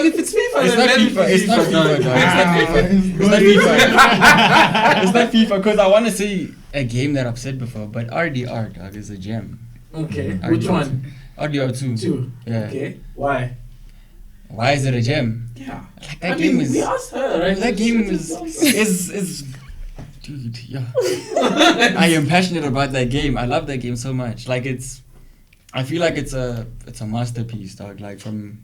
if it's FIFA, It's then not let it FIFA. be It's not FIFA. No, it's not FIFA. It's not FIFA. It's not FIFA because I want to say a game that I've said before, but RDR, dog, is a gem. Okay, RDR. which one? RDR 2. 2. Yeah. Okay, why? Why is it a gem? Yeah. Like, that game is. we asked her, right? That game is. Dude, yeah. I am passionate about that game. I love that game so much. Like I feel like it's a masterpiece, dog. Like from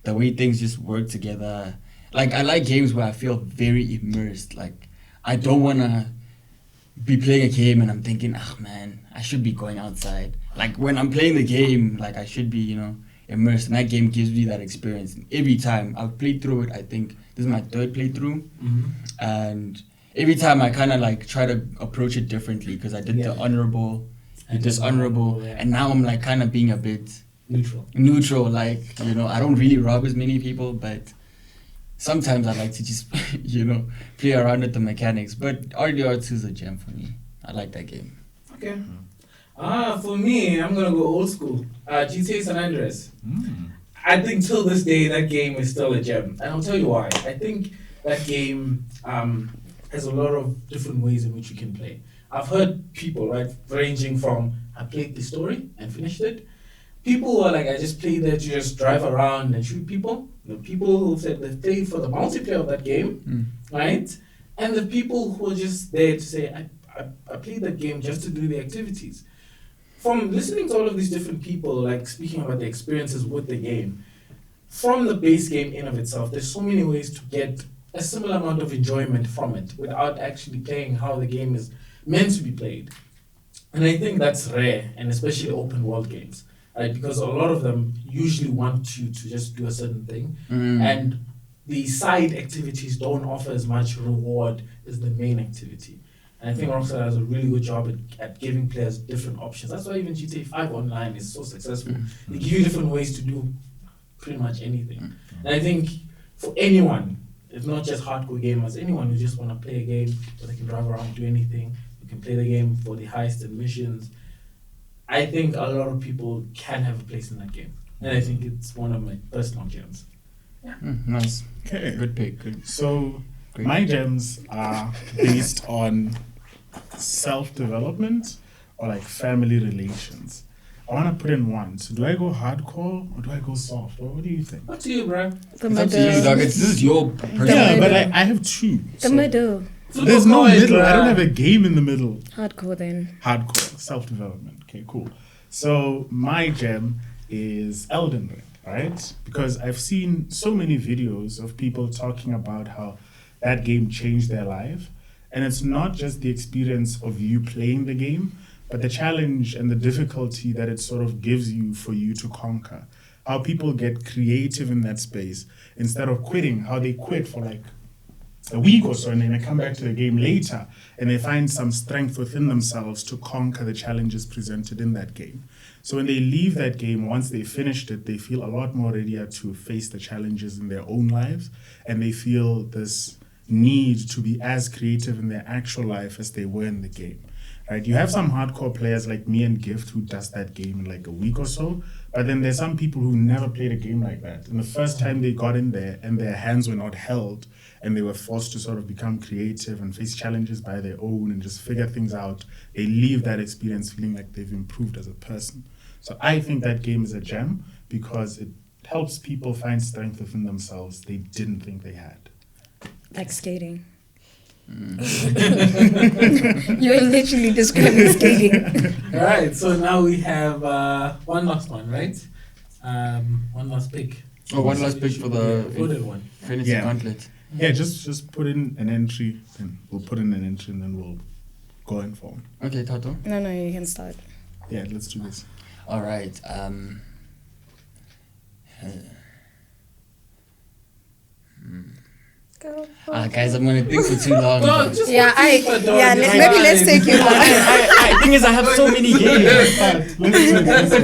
the way things just work together. Like I like games where I feel very immersed. Like I don't wanna be playing a game and I'm thinking, man, I should be going outside. Like when I'm playing the game, like I should be, immersed. And that game gives me that experience. And every time I've played through it, I think this is my 3rd playthrough, and every time I kind of like try to approach it differently because I did the honorable. And dishonorable, yeah. and now I'm like kind of being a bit neutral. Like I don't really rob as many people, but sometimes I like to just play around with the mechanics. But RDR2 is a gem for me. I like that game. Okay. For me, I'm gonna go old school. GTA San Andreas. I think till this day that game is still a gem, and I'll tell you why. I think that game has a lot of different ways in which you can play. I've heard people, right, ranging from I played the story and finished it. People who are like, I just played there to just drive around and shoot people. The people who said they played for the multiplayer of that game, right? And the people who are just there to say, I played that game just to do the activities. From listening to all of these different people, like speaking about their experiences with the game, from the base game in of itself, there's so many ways to get a similar amount of enjoyment from it without actually playing how the game is meant to be played. And I think that's rare, and especially open world games, right? Because a lot of them usually want you to just do a certain thing, and the side activities don't offer as much reward as the main activity. And I think Rockstar does a really good job at giving players different options. That's why even GTA 5 Online is so successful. They give you different ways to do pretty much anything. And I think for anyone, it's not just hardcore gamers, anyone who just want to play a game where they can drive around, do anything, you can play the game for the heists and missions. I think a lot of people can have a place in that game. And I think it's one of my personal gems. Yeah. Nice. Okay. Good pick. Good. So my gems are based on self-development or like family relations. I want to put in one. So do I go hardcore or do I go soft? What do you think? Up to you, bro. The It's up to you, middle. dog. This is your personal. Yeah, but I have two. The middle. There's no middle. I don't have a game in the middle. Hardcore then. Hardcore, self-development. Okay, cool. So my gem is Elden Ring, right? Because I've seen so many videos of people talking about how that game changed their life. And it's not just the experience of you playing the game, but the challenge and the difficulty that it sort of gives you for you to conquer. How people get creative in that space instead of quitting, how they quit for like a week or so and then they come back to the game later and they find some strength within themselves to conquer the challenges presented in that game. So when they leave that game, once they finished it, they feel a lot more ready to face the challenges in their own lives, and they feel this need to be as creative in their actual life as they were in the game. Right? You have some hardcore players like me and Gift who does that game in like a week or so, but then there's some people who never played a game like that. And the first time they got in there and their hands were not held and they were forced to sort of become creative and face challenges by their own and just figure things out, they leave that experience feeling like they've improved as a person. So I think that game is a gem because it helps people find strength within themselves they didn't think they had. Like skating. You're literally describing skating. All right, so now we have one last one, right? One last pick. Oh, one last pick for the voted one. Fantasy Gauntlet. Yeah, just put in an entry, and we'll put in an entry, and then we'll go in form. Okay, Thato. No, you can start. Yeah, let's do this. All right. Go. Guys, I'm gonna think for too long. No, just Yeah, maybe let's take you long. I thing is, I have so many games. But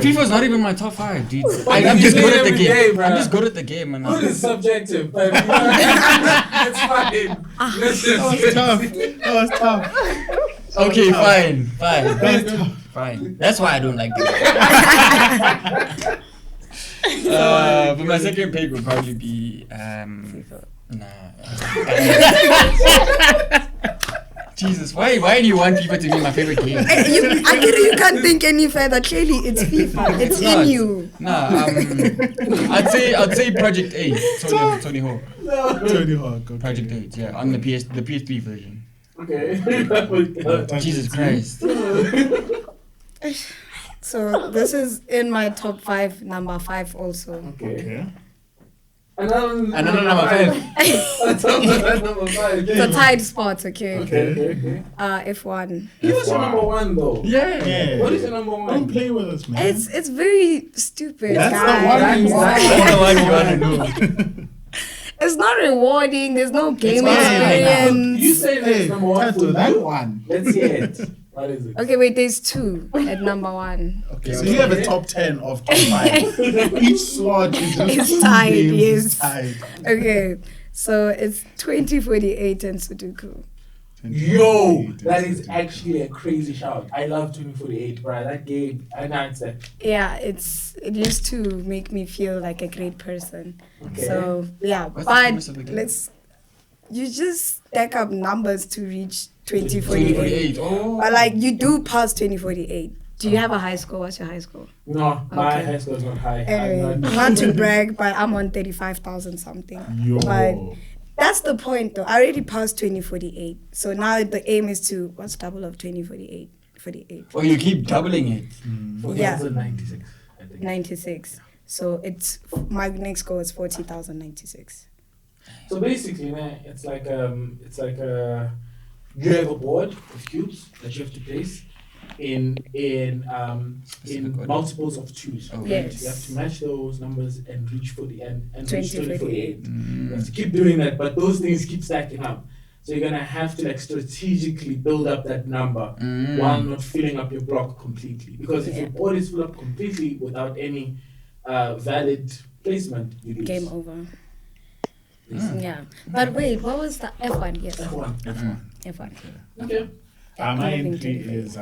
FIFA's not even my top 5, dude. I'm just good at the game. I'm just good at the game. And Good is subjective, but it's fine. That was tough. okay, fine. That was tough. fine. That's why I don't like this. But my second pick would probably be Jesus, why do you want FIFA to be my favorite game? You can't think any further. Clearly, it's FIFA. It's in you. I'd say Project 8. Tony Hawk. Tony Hawk. Okay. Project 8, yeah, on the PS3 version. Okay. Jesus Christ. So this is in my top 5, number 5 also. Okay. Another number 5. Number 5. The tied spot, okay. Okay. F1. Give us your number 1 though. Yeah. What is your number 1? Don't play with us, man. It's very stupid. That's guys. the one. That's the one you want to know. It's not rewarding. There's no game fine. experience. You say that's number 1 Thato, for that you. one. Let's hear it. What is it? Okay, wait. There's 2 at number 1. Okay, so you have a top 10 of top 5. Each slot is just It's 2 tied, games yes. tied. Okay, so it's 2048 and Sudoku. Yo, that is actually a crazy shout. I love 2048, bro. That game, I know it's that. Yeah, it used to make me feel like a great person. Okay. So yeah, What's the but premise of the game? you just stack up numbers to reach 2048. 2048. Oh. But like you do pass 2048. Do you have a high score? What's your high score? No, my Okay. high score is not high. Anyway, I'm not. not to brag, but I'm on 35,000 something. Yo. But that's the point though. I already passed 2048. So now the aim is to, what's double of 2048? 48. Oh, you keep doubling it. Yeah. 96, I think. 96. So it's, my next goal is 40,096. So basically, man, it's like you have a board of cubes that you have to place in multiples of 2s. Oh, right? Yes. You have to match those numbers and reach 40 and reach 2048. 2048. You have to keep doing that, but those things keep stacking up. So you're gonna have to like strategically build up that number while not filling up your block completely. Because if your board is filled up completely without any valid placement, you lose. Game over. Yeah. But wait, what was the F1? Yes. F1. F1. Okay. My Anything entry to do. is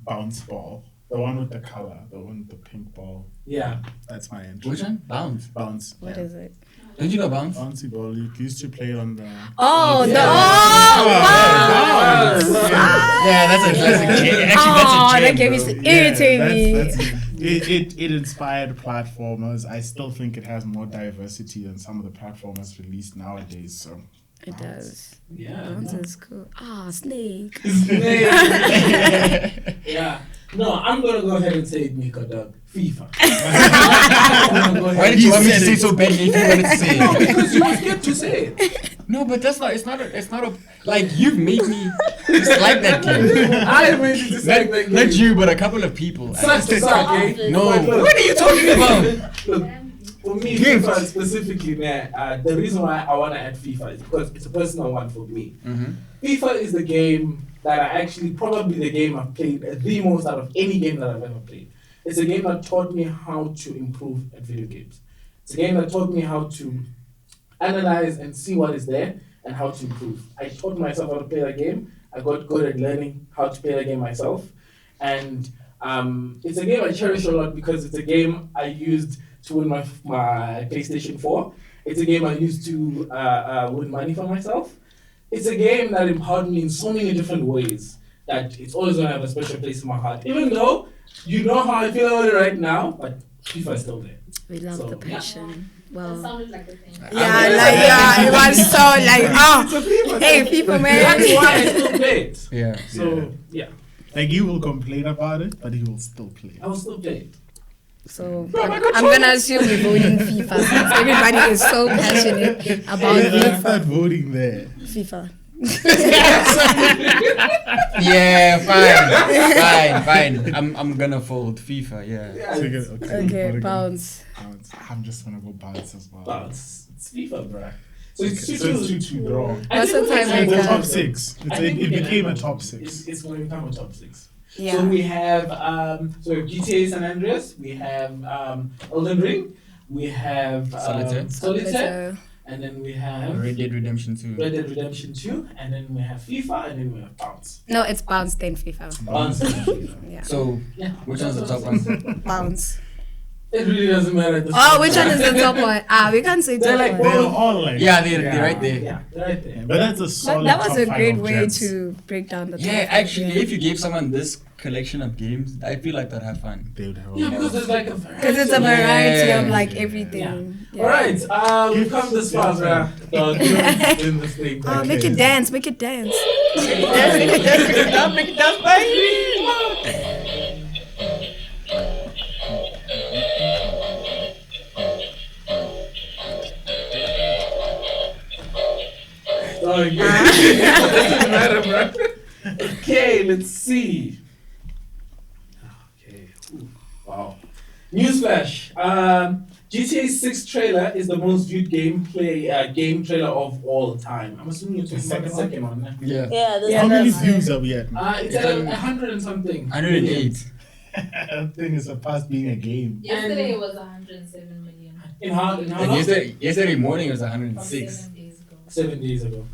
bounce ball. The one with the color, the one with the pink ball. Yeah. That's my entry. Which one? Bounce. Bounce. What is it? Don't you know bounce? Bouncy ball. You used to play it on the. Oh, Yeah. the Yeah, that's a classic. Actually, that game used to irritate me. It inspired platformers. I still think it has more diversity than some of the platformers released nowadays. So It does. Yeah. Bounce is cool. Snake. Yeah. No, I'm gonna go ahead and say it, Mika dog. FIFA. Why did you want me to say so badly if you wanted to say No, it? because you were scared to say it. No, but it's not a, like, you've made me dislike that game. I made you dislike that game. Not you, but a couple of people. Such to suck, eh? No, But look, what are you talking about? Look, for me, Gift. FIFA specifically, man, the reason why I want to add FIFA is because it's a personal one for me. FIFA is the game that probably the game I've played the most out of any game that I've ever played. It's a game that taught me how to improve at video games. It's a game that taught me how to analyze and see what is there and how to improve. I taught myself how to play that game. I got good at learning how to play the game myself. And it's a game I cherish a lot because it's a game I used to win my PlayStation 4. It's a game I used to win money for myself. It's a game that empowered me in so many different ways that it's always going to have a special place in my heart. Even though you know how I feel about it right now, but FIFA is still there. We love So, the passion. That Well, sounded like a thing. it was so like, hey, people, man. That's why I still play it. Yeah. So, yeah, like you will complain about it, but he will still play. I will still play it. So I'm gonna assume we're voting FIFA since everybody is so passionate about Let's start voting there. FIFA. Yeah, fine. I'm gonna fold FIFA. Yeah. So you it's, get- Okay, what again? bounce. Bounce. I'm just gonna go bounce as well. well, it's FIFA, bro. So it's So it's 2-2 draw. What's the tiebreaker? The top 6. I think It we can became a have top 6. It's going to become a top 6. Yeah. So we have GTA San Andreas, we have Elden Ring, we have Solitaire. Solitaire, and then we have Red Dead Redemption 2. Red Dead Redemption 2, and then we have FIFA, and then we have Bounce. No, it's Bounce then FIFA. Bounce. Yeah. So, Yeah. which one's the top one? Bounce. It really doesn't matter. At this Oh, point. which one is the top one? We can't say They're top like one. They're all like Yeah, they're right there. Yeah, they're right there. but that's a But solid. that was top a five great of way gems. to break down the top Yeah, five, actually, yeah. if you gave someone this collection of games, I feel like they'd have fun. They would have Yeah, because there's like a variety. Because it's a variety of like Yeah. everything. Yeah. Alright, we've come this far, bruh. Dog, you're in this thing. Oh, make it dance, make it dance. Oh, yeah. Doesn't matter, bro. Okay, let's see. Okay. Ooh, wow. Newsflash. GTA 6 trailer is the most viewed game trailer of all time. I'm assuming you're talking about the second one. Eh? Yeah. Yeah, that's How many that's- views are we at? It's at 100 and something. 108. That thing is surpassed being a game. Yesterday it was 107 million. In how And long? yesterday morning it was From 106. 7 days ago. 7 days ago.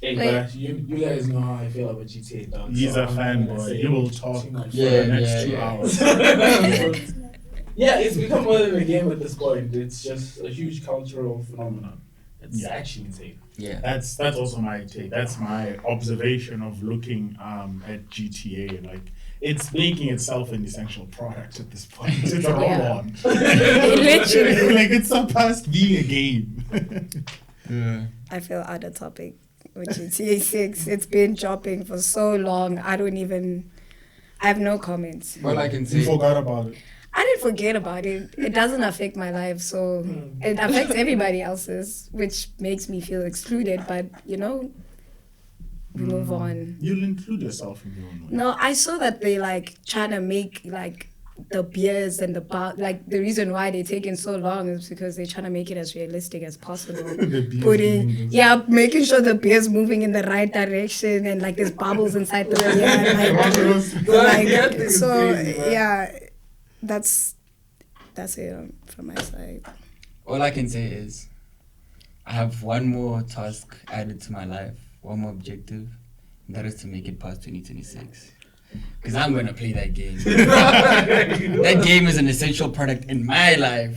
Hey, Wait. but you guys know how I feel about GTA, dog. He's so a I'm not gonna fanboy. say He will talk too much. for Yeah, the next yeah, 2 yeah. hours. Yeah, it's become more than a game at this point. It's just a huge cultural phenomenon. It's Yeah. actually insane. Yeah. That's also my take. That's my observation of looking at GTA. Like, it's making itself an essential product at this point. It's a roll Yeah. on. Literally. Like, it's surpassed being a game. Yeah. I feel out of topic with GTA 6. It's been dropping for so long. I have no comments. All I can You say. forgot about it. I didn't forget about it. It doesn't affect my life, so it affects everybody else's, which makes me feel excluded. But we move on. You'll include yourself in your own way. No, I saw that they like trying to make like the beers and the bar. Like the reason why they're taking so long is because they're trying to make it as realistic as possible. The beer's moving this- Making sure the beer's moving in the right direction and like there's bubbles inside the beer. That thing is crazy, man. Yeah, that's it from my side. All I can say is, I have one more task added to my life, one more objective, and that is to make it past 2026. Because I'm going to play that game. That game is an essential product in my life,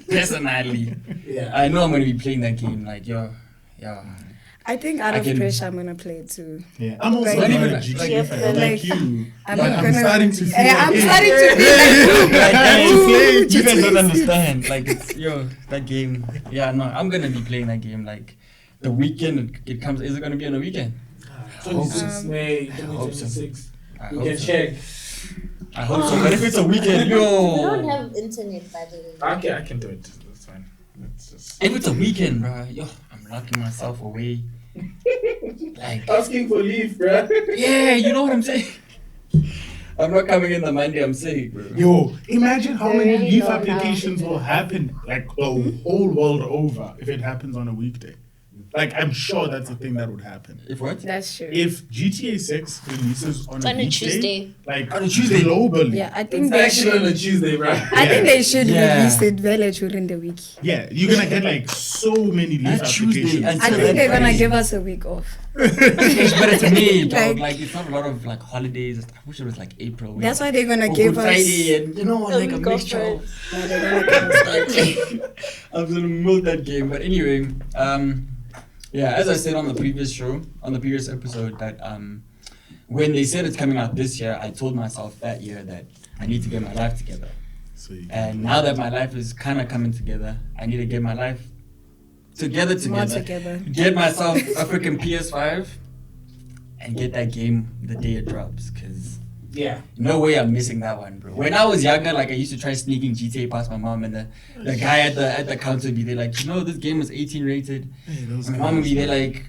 personally. Yeah. I know I'm going to be playing that game, like, yeah. I think out I of can- pressure, I'm gonna play it too. Yeah, I'm also Like- not Even a like- GTA fan. like- Like you. I'm But not I'm gonna. starting to feel Yeah, I'm like- starting to feel like. Like, you guys don't GTA. understand. Like, it's, that game. Yeah, no, I'm going to be playing that game, like, the weekend it comes. Is it going to be on a weekend? 26 May hope so. 2026. I You hope can so. check. I hope so. But if it's a weekend, We don't yo. have internet, by the way. Okay, I can do it. That's fine. That's just If it's a weekend, bro, I'm locking myself away. Like, asking for leave, bruh. yeah, you know what I'm saying? I'm not coming in the Monday, I'm sick, bro. Yo, imagine how They many really leave don't applications have- will happen like the whole world over if it happens on a weekday. Like, I'm sure that's a thing that would happen. If what? That's true. If GTA 6 releases on It's a on a weekday, Tuesday. like On a Tuesday? globally, Yeah, I think It's they actually on a should. Tuesday, bruh. I think they should Yeah. release it well during the week. yeah, you're gonna get like so many leave That Tuesday applications. and- I So think that they're gonna Friday. give us a week off. It's better to me, dog. Like- Like, it's not a lot of like holidays. I wish it was like April. That's why they're gonna Or give Good us. Friday and, like a week off mixture. for of- Yeah, they're gonna give us I'm gonna milk that game. But anyway, yeah, as I said on the previous episode, that when they said it's coming out this year, I told myself that year that I need to get my life together. So you And now that my life is kind of coming together, I need to get my life together. more together. Get myself a freaking PS5 and get that game the day it drops. Cause Yeah. no way I'm missing that one, bro. When I was younger, like I used to try sneaking GTA past my mom, and the guy at the counter would be there like, this game is 18 rated. Hey, those My mom would be guys. there like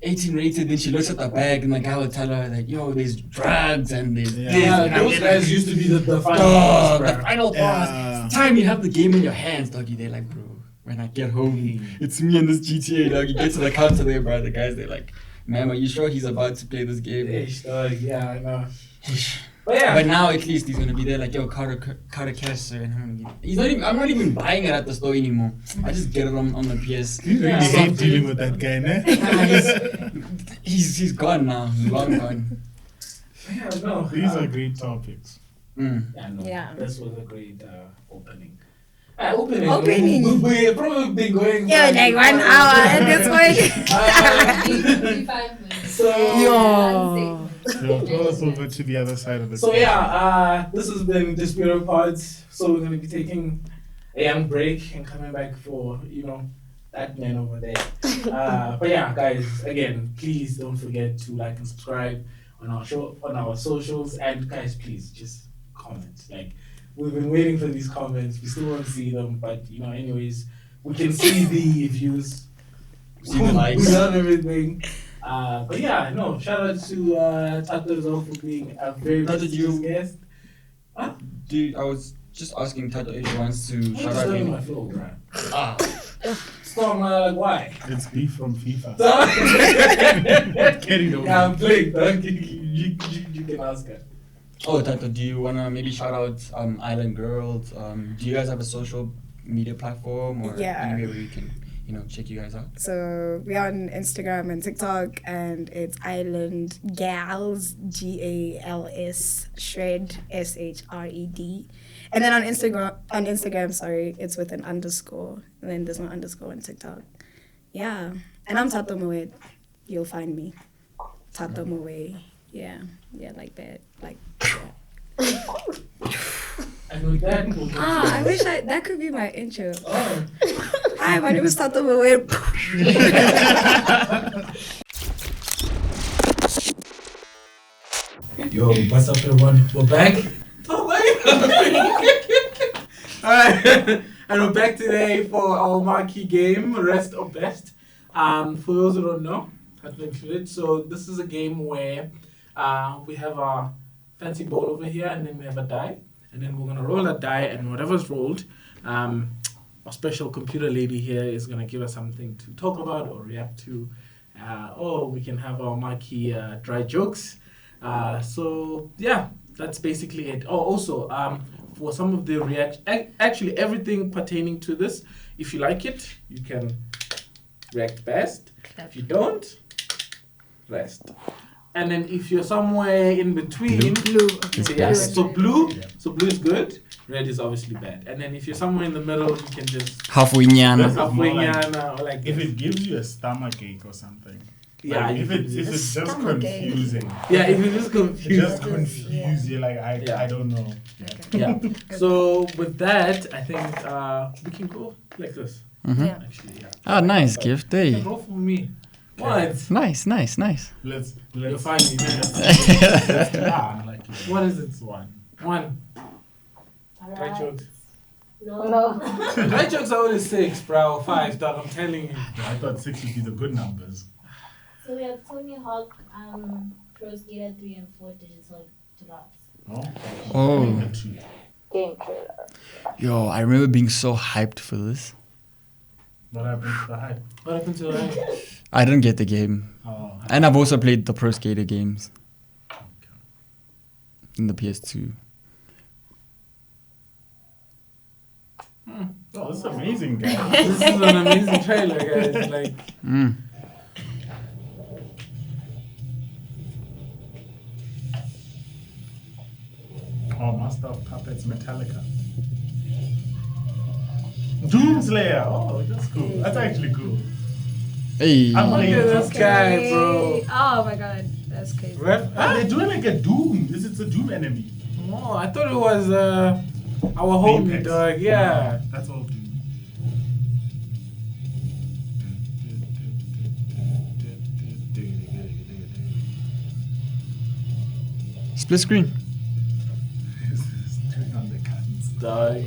18 rated, then she looks at the bag and the guy would tell her like, there's drugs and there's Yeah. this. Yeah, And I'm those there guys like, used to be the final dog, boss, the bruh. final boss. Yeah. It's time you have the game in your hands, doggy. They're like, bro, when I get home, it's me and this GTA, dog. You get to the counter there, bro. The guys, they're like, ma'am, are you sure he's about to play this game? Ish, dog, yeah, I know. But yeah. But now at least he's gonna be there like, yo, Carter cash, sir. And I'm not even buying it at the store anymore. I just get it on the PS. You really hate dealing with that guy, ne? He's gone now. Long gone. Yeah, no. These are great topics. Yeah, no. Yeah. This was a great opening. Opening. Opening. We've probably been going. Yeah, like 1 hour at this point. 55 minutes. So, Yo. So throw us over to the other side of the So yeah, this has been Disputed Pods. So we're gonna be taking a young break and coming back for that man over there. But yeah, guys, again, please don't forget to like and subscribe on our show, on our socials, and guys, please just comment. Like we've been waiting for these comments. We still won't see them, but anyways, we can see the views, See the likes. we love everything. But yeah, no, shout out to Thato as well for being a very Thato, prestigious guest. Dude, I was just asking Thato if he wants to I'm shout out disturbing my any. flow, bro. Ah, Stop, like, why? It's beef from FIFA. Get it over. Yeah, I'm playing, dog. You can ask her. oh, Thato, do you wanna maybe shout out Island Girls? Do you guys have a social media platform or Yeah. anywhere where you can check you guys out? So we're on Instagram and TikTok, and it's Island Gals, GALS, Shred, SHRED. And then on Instagram, sorry, it's with an underscore, and then there's no underscore on TikTok. Yeah, and I'm Thato Moet. You'll find me, Thato Moet. Yeah, like that, like. Yeah. And with that, we'll get I wish that could be my intro. Oh. Hi, my name is Thato Moet. Yo, what's up, everyone? We're back. Oh, wait. Alright, and we're back today for our marquee game, Rest or Best. For those who don't know, I've included. So this is a game where we have our fancy ball over here, and then we have a die, and then we're gonna roll that die, and whatever's rolled, our special computer lady here is gonna give us something to talk about or react to, or we can have our marquee dry jokes. So yeah, that's basically it. Oh, also, for some of the actually everything pertaining to this, if you like it, you can react best. If you don't, rest. And then if you're somewhere in between, Blue. so blue is good. Red is obviously bad. And then if you're somewhere in the middle, you can just Halfway nyana. halfway more like- nyana or like If this. it gives you a stomach ache or something. Yeah, Like, you if can it's just- just Stomachache. confusing. Yeah, if you're just confused. Just confused. You're like, I don't know. Yeah. So with that, I think we can go like this. Yeah. Actually, yeah. Ah, nice gift, Yeah, hey. roll for me. What? Nice. Let's You're fine, man. ah, like it. What is it? One. Right Alright. jokes. No. Right jokes are only 6, bro. 5, dog. I'm telling you. I thought 6 would be the good numbers. So we have Tony Hawk, Pro Skater 3 and 4 digital drops. No? Oh. The two. Game trailer. Yo, I remember being so hyped for this. What happened to the hype? What happened to the I didn't get the game. Oh, And I've also played the Pro Skater games in the PS2. oh, this is amazing, guys. This is an amazing trailer, guys. Like, Oh, Master of Puppets Metallica. Doomslayer. Oh, that's cool. That's actually cool. Hey. I'm look playing at this guy, bro. Oh my god, that's crazy. Ref? Ah, they're doing like a Doom. This is a Doom enemy. Oh, I thought it was our homie, Apex. dog. Yeah. That's all Doom. Split screen. Turn on the guns. Dog.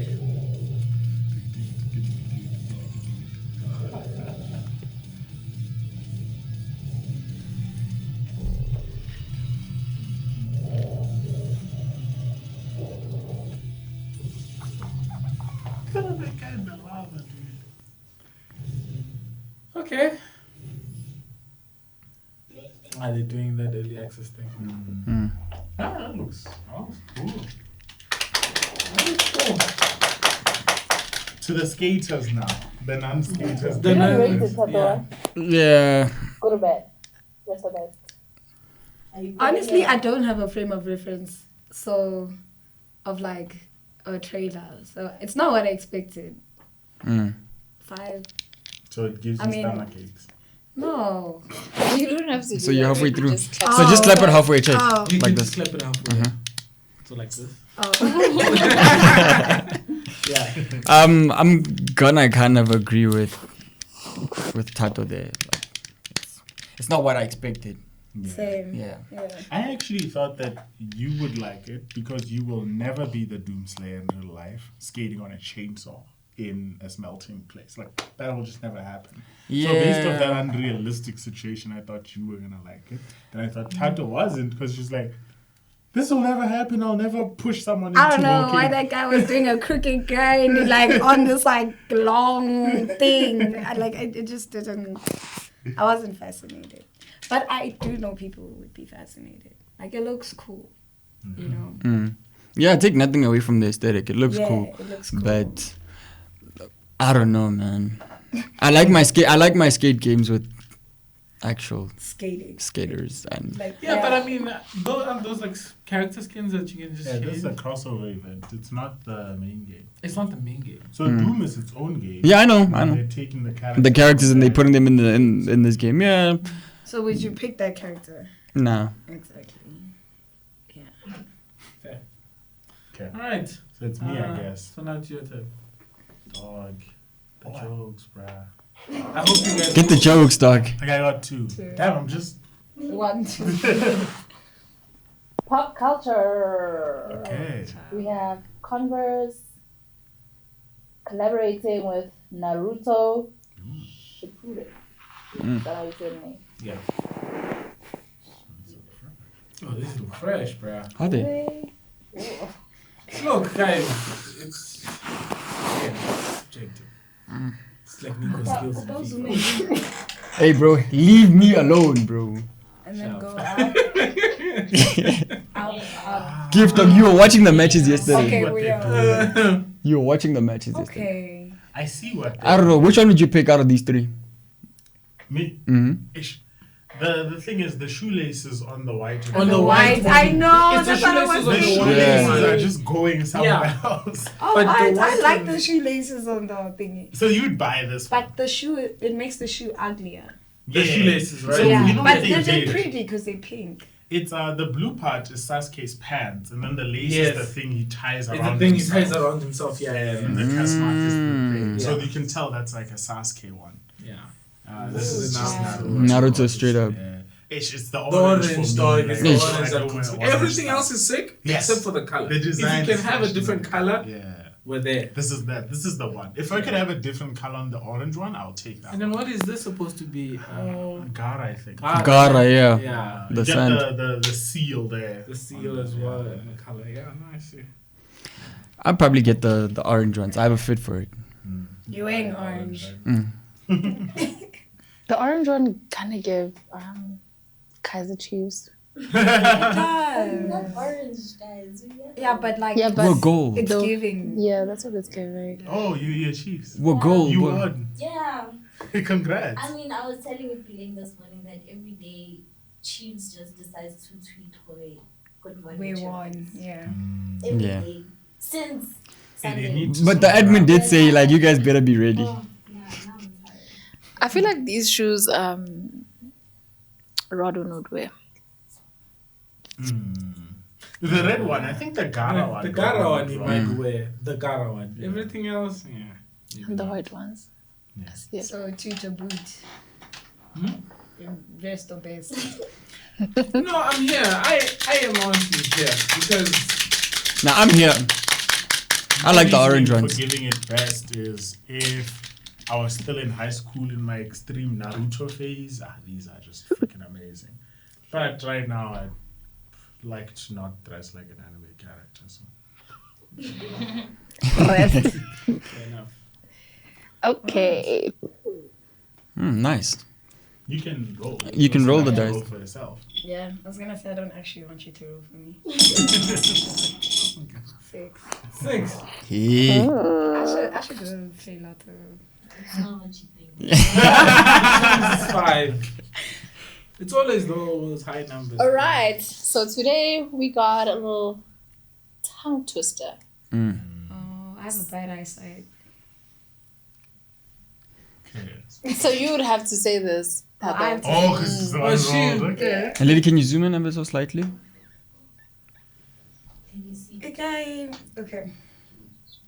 Look at that guy in the lava, dude. Okay. Are they doing that early access thing? That looks cool. To the skaters now, the non-skaters. The non- Rated Thato. Yeah. Good or bad? Yes or bad? Honestly, I don't have a frame of reference, so of like a trailer. So it's not what I expected. 5. So it gives I you mean- stomach aches. No. You don't have to. So do you're that, halfway you through. Just So just slap it halfway, check. Oh. You Like can this. slap it halfway. Uh-huh. So like this. Oh. Yeah. I'm gonna kind of agree with Thato there. Like, it's not what I expected. Same. Yeah. I actually thought that you would like it because you will never be the Doomslayer in real life, skating on a chainsaw in a smelting place. Like, that will just never happen. Yeah. So based off that unrealistic situation, I thought you were going to like it. Then I thought Thato wasn't because she's like, this will never happen. I'll never push someone into I don't know walking. why that guy was doing a crooked grind like on this like long thing. It just didn't. I wasn't fascinated, but I do know people who would be fascinated. Like, it looks cool, you know. Yeah, take nothing away from the aesthetic. It looks Yeah, cool. it looks cool. But I don't know, man. I like my skate games with actual Skating. skaters and Like, Yeah, but I mean, those aren't those like character skins that you can just Yeah, this is a change. crossover event. It's not the main game. It's not the main game. So Doom is its own game. yeah, I know. And they're taking the The characters and they putting them in this game. Yeah, So would you pick that character? nah. Exactly. Yeah. Okay. All right. So it's me, I guess. So now it's your turn. Dog. The jokes, bruh. I hope you guys. Get the jokes, dog. Like, I got 2. Damn, I'm just... 1, 2. Pop culture. Okay. We have Converse collaborating with Naruto. Shippuden. Is that how you say the name? Yeah. Oh, this is fresh, bruh. Are they? Hey. Look, guys, it's subjective. It's like Nico's skills in FIFA. Hey, bro, leave me alone, bro. And then go out. Gift dog, you were watching the matches yesterday. Okay, What we they are. You were watching the matches yesterday. Okay. I see what... I don't know. Which one would you pick out of these 3? Me? Mm-hmm. Ish. The thing is, the shoelaces on the white... On the White, white I know. It's the That's what I was shoelaces on the The white. thinking. shoelaces Yeah. are just going somewhere else. Oh, But the I white like one- the shoelaces on the thingy. So you'd buy this one. But the shoe, it makes the shoe uglier. The shoelaces, right? So Yeah, you know but what they they're did? pretty because they're pink. It's the blue part is Sasuke's pants, and then the lace Yes. is the thing he ties It's around the thing he himself. ties around himself. Yeah, yeah, And yeah. the Kasmat is the thing. So Yeah. you can tell that's like a Sasuke one. Yeah. This is Wow. Naruto straight up. Yeah. It's the The orange, orange for dog me. is Like, the Yes. orange I that don't puts wear everything orange else stuff. is sick Yes. except for the color. The If design you can is have a fashion. different color, Yeah. we're there. This is the one. If I could have a different color on the orange one, I'll take that. And then what is this supposed to be? Gara, I think. Gara, yeah. Yeah. The You get sand. the seal there. The seal as well and the color. Yeah, nice. I'd probably get the orange ones. I have a fit for it. You're wearing orange. The orange one kind of give Kaiser Chiefs. Not orange, guys. Yeah, but like, Yeah, but We're gold. it's the- giving. Yeah, that's what it's giving. Oh, you're Chiefs. We're gold. You we're- won. Yeah. Congrats. I mean, I was telling Peele this morning that every day Chiefs just decides to tweet away good morning. We Chiefs. won, yeah. Every Yeah. day. Since They Sunday. need to But the slow admin down. did say, like, you guys better be ready. Oh, yeah, now I'm tired. I feel like these shoes, Rado would wear. The red one, I think the Gara one. The Gara one you right? might wear. The Gara one. Everything else, yeah. And the white ones. Yes. Yes. So, tutor boot. Best or best. No, I'm here. I am honestly here because Now I'm here. I like the orange reasoning ones. For giving it best is if I was still in high school in my extreme Naruto phase, these are just freaking amazing. But right now, I like to not dress like an anime character. So. fair enough. Okay. Nice. You can roll. You can roll the You dice. Roll for yourself. Yeah, I was gonna say I don't actually want you to roll for me. 6. 6. Yeah. I should go play Lotto. That's not what you think. It's 5. It's always those high numbers. All right. So today we got a little tongue twister. Mm. Oh, I have a bad eyesight. Okay. So you would have to say this. Papa. Oh, because it's Oh, shit. unrolled. Okay. And lady, can you zoom in ever so slightly? Can you see? Okay.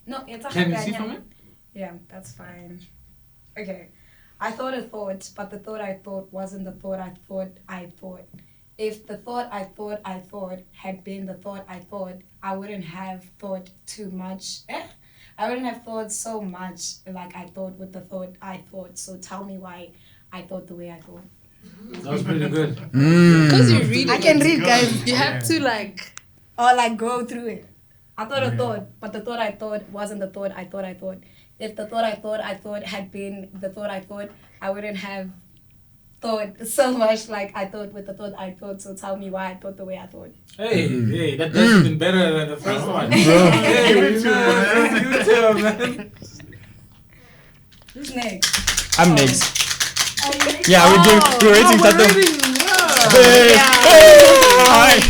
No, it's Can you see from it? Yeah, that's fine. Okay. I thought a thought, but the thought I thought wasn't the thought I thought. If the thought I thought had been the thought I thought, I wouldn't have thought too much. I wouldn't have thought so much like I thought with the thought I thought. So tell me why I thought the way I thought. That was pretty good. Because you read it. I can read, guys. You have to like. Or like go through it. I thought a thought, but the thought I thought wasn't the thought I thought. If the thought I thought had been the thought I thought, I wouldn't have thought so much like I thought with the thought I thought. So tell me why I thought the way I thought. Hey, that's even better than the first one. Bro. Hey, you too, man. Who's next? I'm next. Yeah, we're rating Thato. You got it.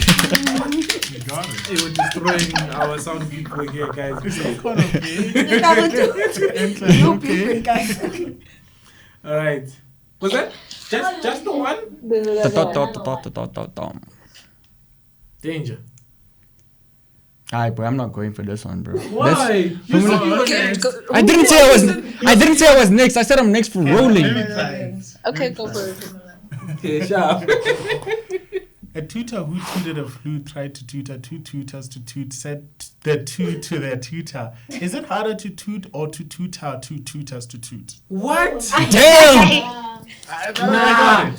Hey, we're destroying our sound people here, guys. Alright. Was that just the one? Danger. Alright, bro, I'm not going for this one, bro. Why? You said you were next. I didn't say I was next. I said I'm next for rolling. Okay, go for it. Okay, sharp. A tutor who tutored a flute tried to tutor two tutors to toot, said the two to their tutor. Is it harder to toot or to tutor two tutors to toot? What? Damn! Nah.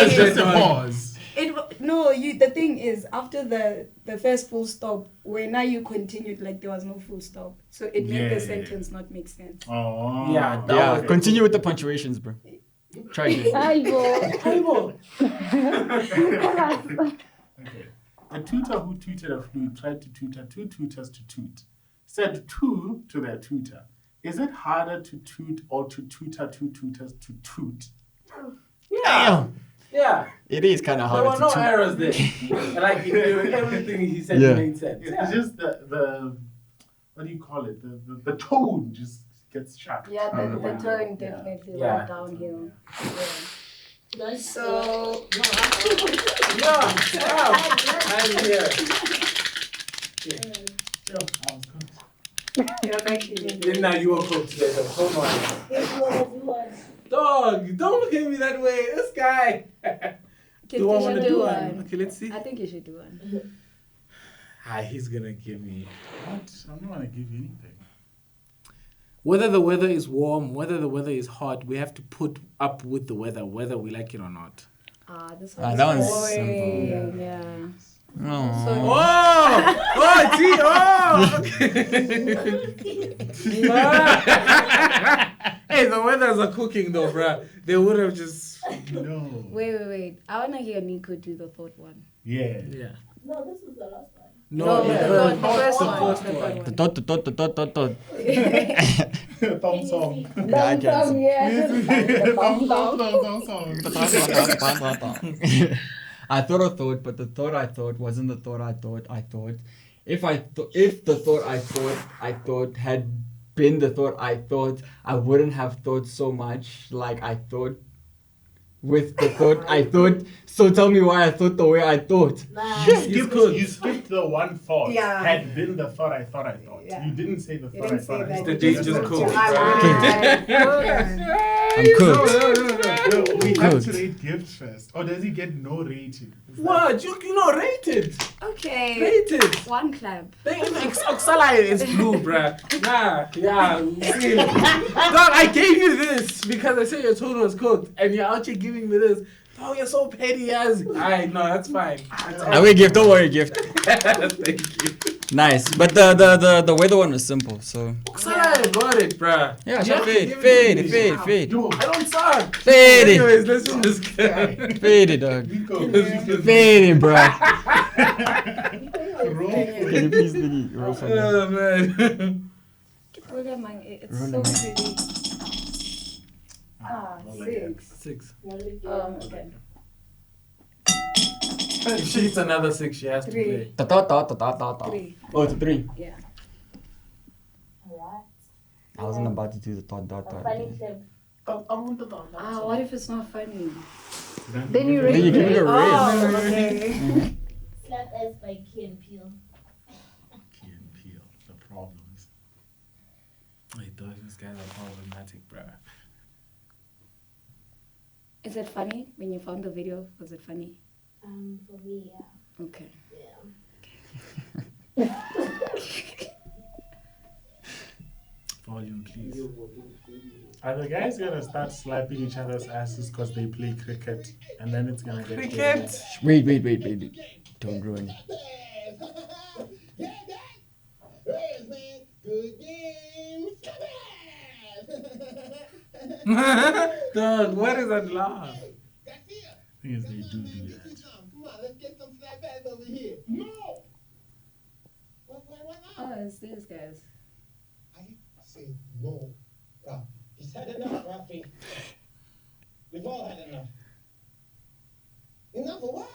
Just a pause. The thing is, after the first full stop, where now you continued like there was no full stop, so it made the sentence not make sense. Oh. Yeah, Yeah, continue with the punctuations, bro. Try again. Okay. A tutor who tutored a flute tried to tutor two tutors to toot. Said two to their tutor. Is it harder to toot or to tutor two tutors to toot? Yeah. Yeah. It is kind of There hard were to no errors there. Like everything he said made sense. It's just the what do you call it? The tone just gets sharp. Yeah, the tone definitely went downhill. Yeah. So I'm here. Then now you were cooked today, so come on. Dog, don't look at me that way. This guy. Do I want to do one? Okay, let's see. I think you should do one. He's gonna give me. What? I'm not gonna give you anything. Whether the weather is warm, whether the weather is hot, we have to put up with the weather, whether we like it or not. This that one's boring. simple. Yeah. Hey, the weathers are cooking though, bruh. They would have just. No. Wait. I wanna hear Nico do the thought one. Yeah. No, this was the last one. No, the first the one. first The one. third Thought. Thumb song. Yeah, I can. I thought a thought, but the thought I thought wasn't the thought I thought. If the thought I thought had been the thought I thought, I wouldn't have thought so much like I thought with the thought I thought. So tell me why I thought the way I thought. You skipped the one thought. Yeah. Had been the thought I thought. Yeah. You didn't say the You thought I didn't say thought. that. The dangerous code. I'm cooked. No, we have Good. to rate gift first. Or does he get no rating? What? You know, rated. Okay. Rated. One clap. Oxala is blue, bruh. Nah, yeah. See. Dog, I gave you this because I said your tone was cooked, and you're out here giving me this. Oh, you're so petty as. Alright, no, that's fine. I will gift. Don't worry, gift. Thank you. Nice. But the weather one was simple, so. I got it, bruh. Yeah, You have to fade, give it fade, to me. fade, fade. Yo, I don't suck. Fade it. Anyways, let's do this guy. Fade it, dog. Fade it, bro. Can you please roll for me? Oh, man. Look at mine. It's Roll so it. pretty. Ah, 6. 6. Okay. If she hits another 6, she has to 3. play. Ta. 3. Oh, it's a 3. Yeah. Alright. I wasn't about to do the dot. A funny clip. Ah, what if it's not funny? Then you Then you give it a raise. Oh, okay. Slap S by Key and Peele. Key and Peele, the problems. Wait, those guys are problematic, bruh. Is it funny? When you found the video, was it funny? For me, yeah. Okay. Yeah. Volume, please. Are the guys gonna start slapping each other's asses because they play cricket, and then it's gonna get Cricket? Wait. Don't ruin it. Dog, what is that laugh? Thing is, they do that. Come on, let's get some slap ass over here. No! Why Oh, not? it's these guys. I said no, Rafi. He's had enough, Rafi. We've all had enough. Enough of what?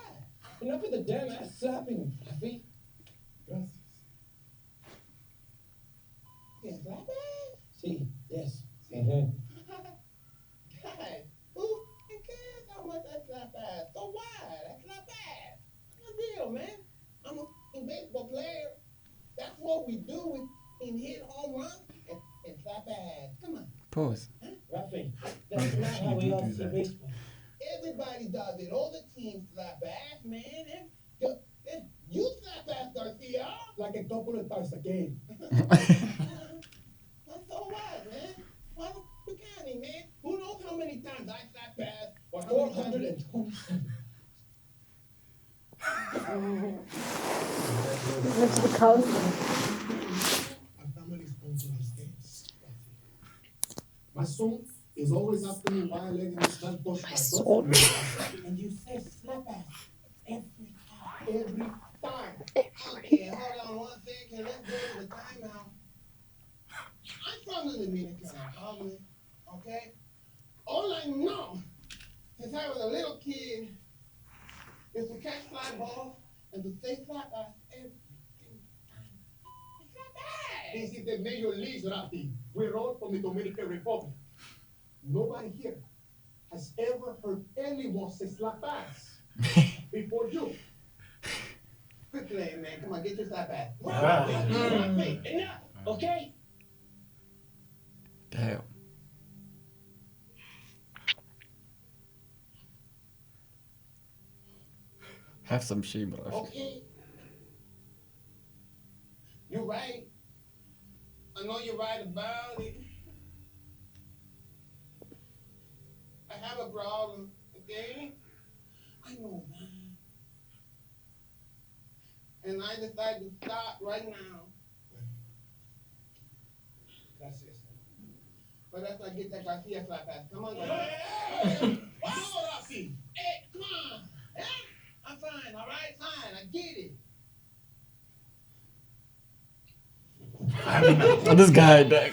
Enough of the damn ass slapping, Rafi. Gracias. Yes, slap ass? See, yes. Mm-hmm. God, who cares how much I slap ass? So what? I slap ass. What's the deal, man? I'm a f***ing baseball player. That's what we do. We hit home runs and slap ass. Come on. Pause. Huh? Rafi, that's not how we all see baseball. Everybody does it. All the teams slap ass, man. And you slap ass, Garcia. Like a couple of times a game. So what, man? Why the f*** you counting, man? Who knows how many times I slap ass? Or 427. What's the count? My family's going to these games. My son is always asking me why I let him slap touch my son. And you say slap ass every time. Okay, hold on 1 second. Let's go to the timeout. I'm from the Dominican Republic, okay? All I know since I was a little kid is to catch fly balls and to say slap ass every time. It's not bad. This is the major leagues, Rafi. We're all from the Dominican Republic. Nobody here has ever heard anyone say slap ass before you. Quit playing, man. Come on, get your slap ass. Rafi, enough, okay? Damn. Have some shame, bro. Okay. You're right. I know you're right about it. I have a problem, okay? I know that. And I decided to stop right now. That's it. But that's not get that Garcia slap ass. Come on, Garcia. Hey! Whoa, Rossi! Hey, come on! Hey? I'm fine, all right? Fine, I get it. Oh, this guy, dog.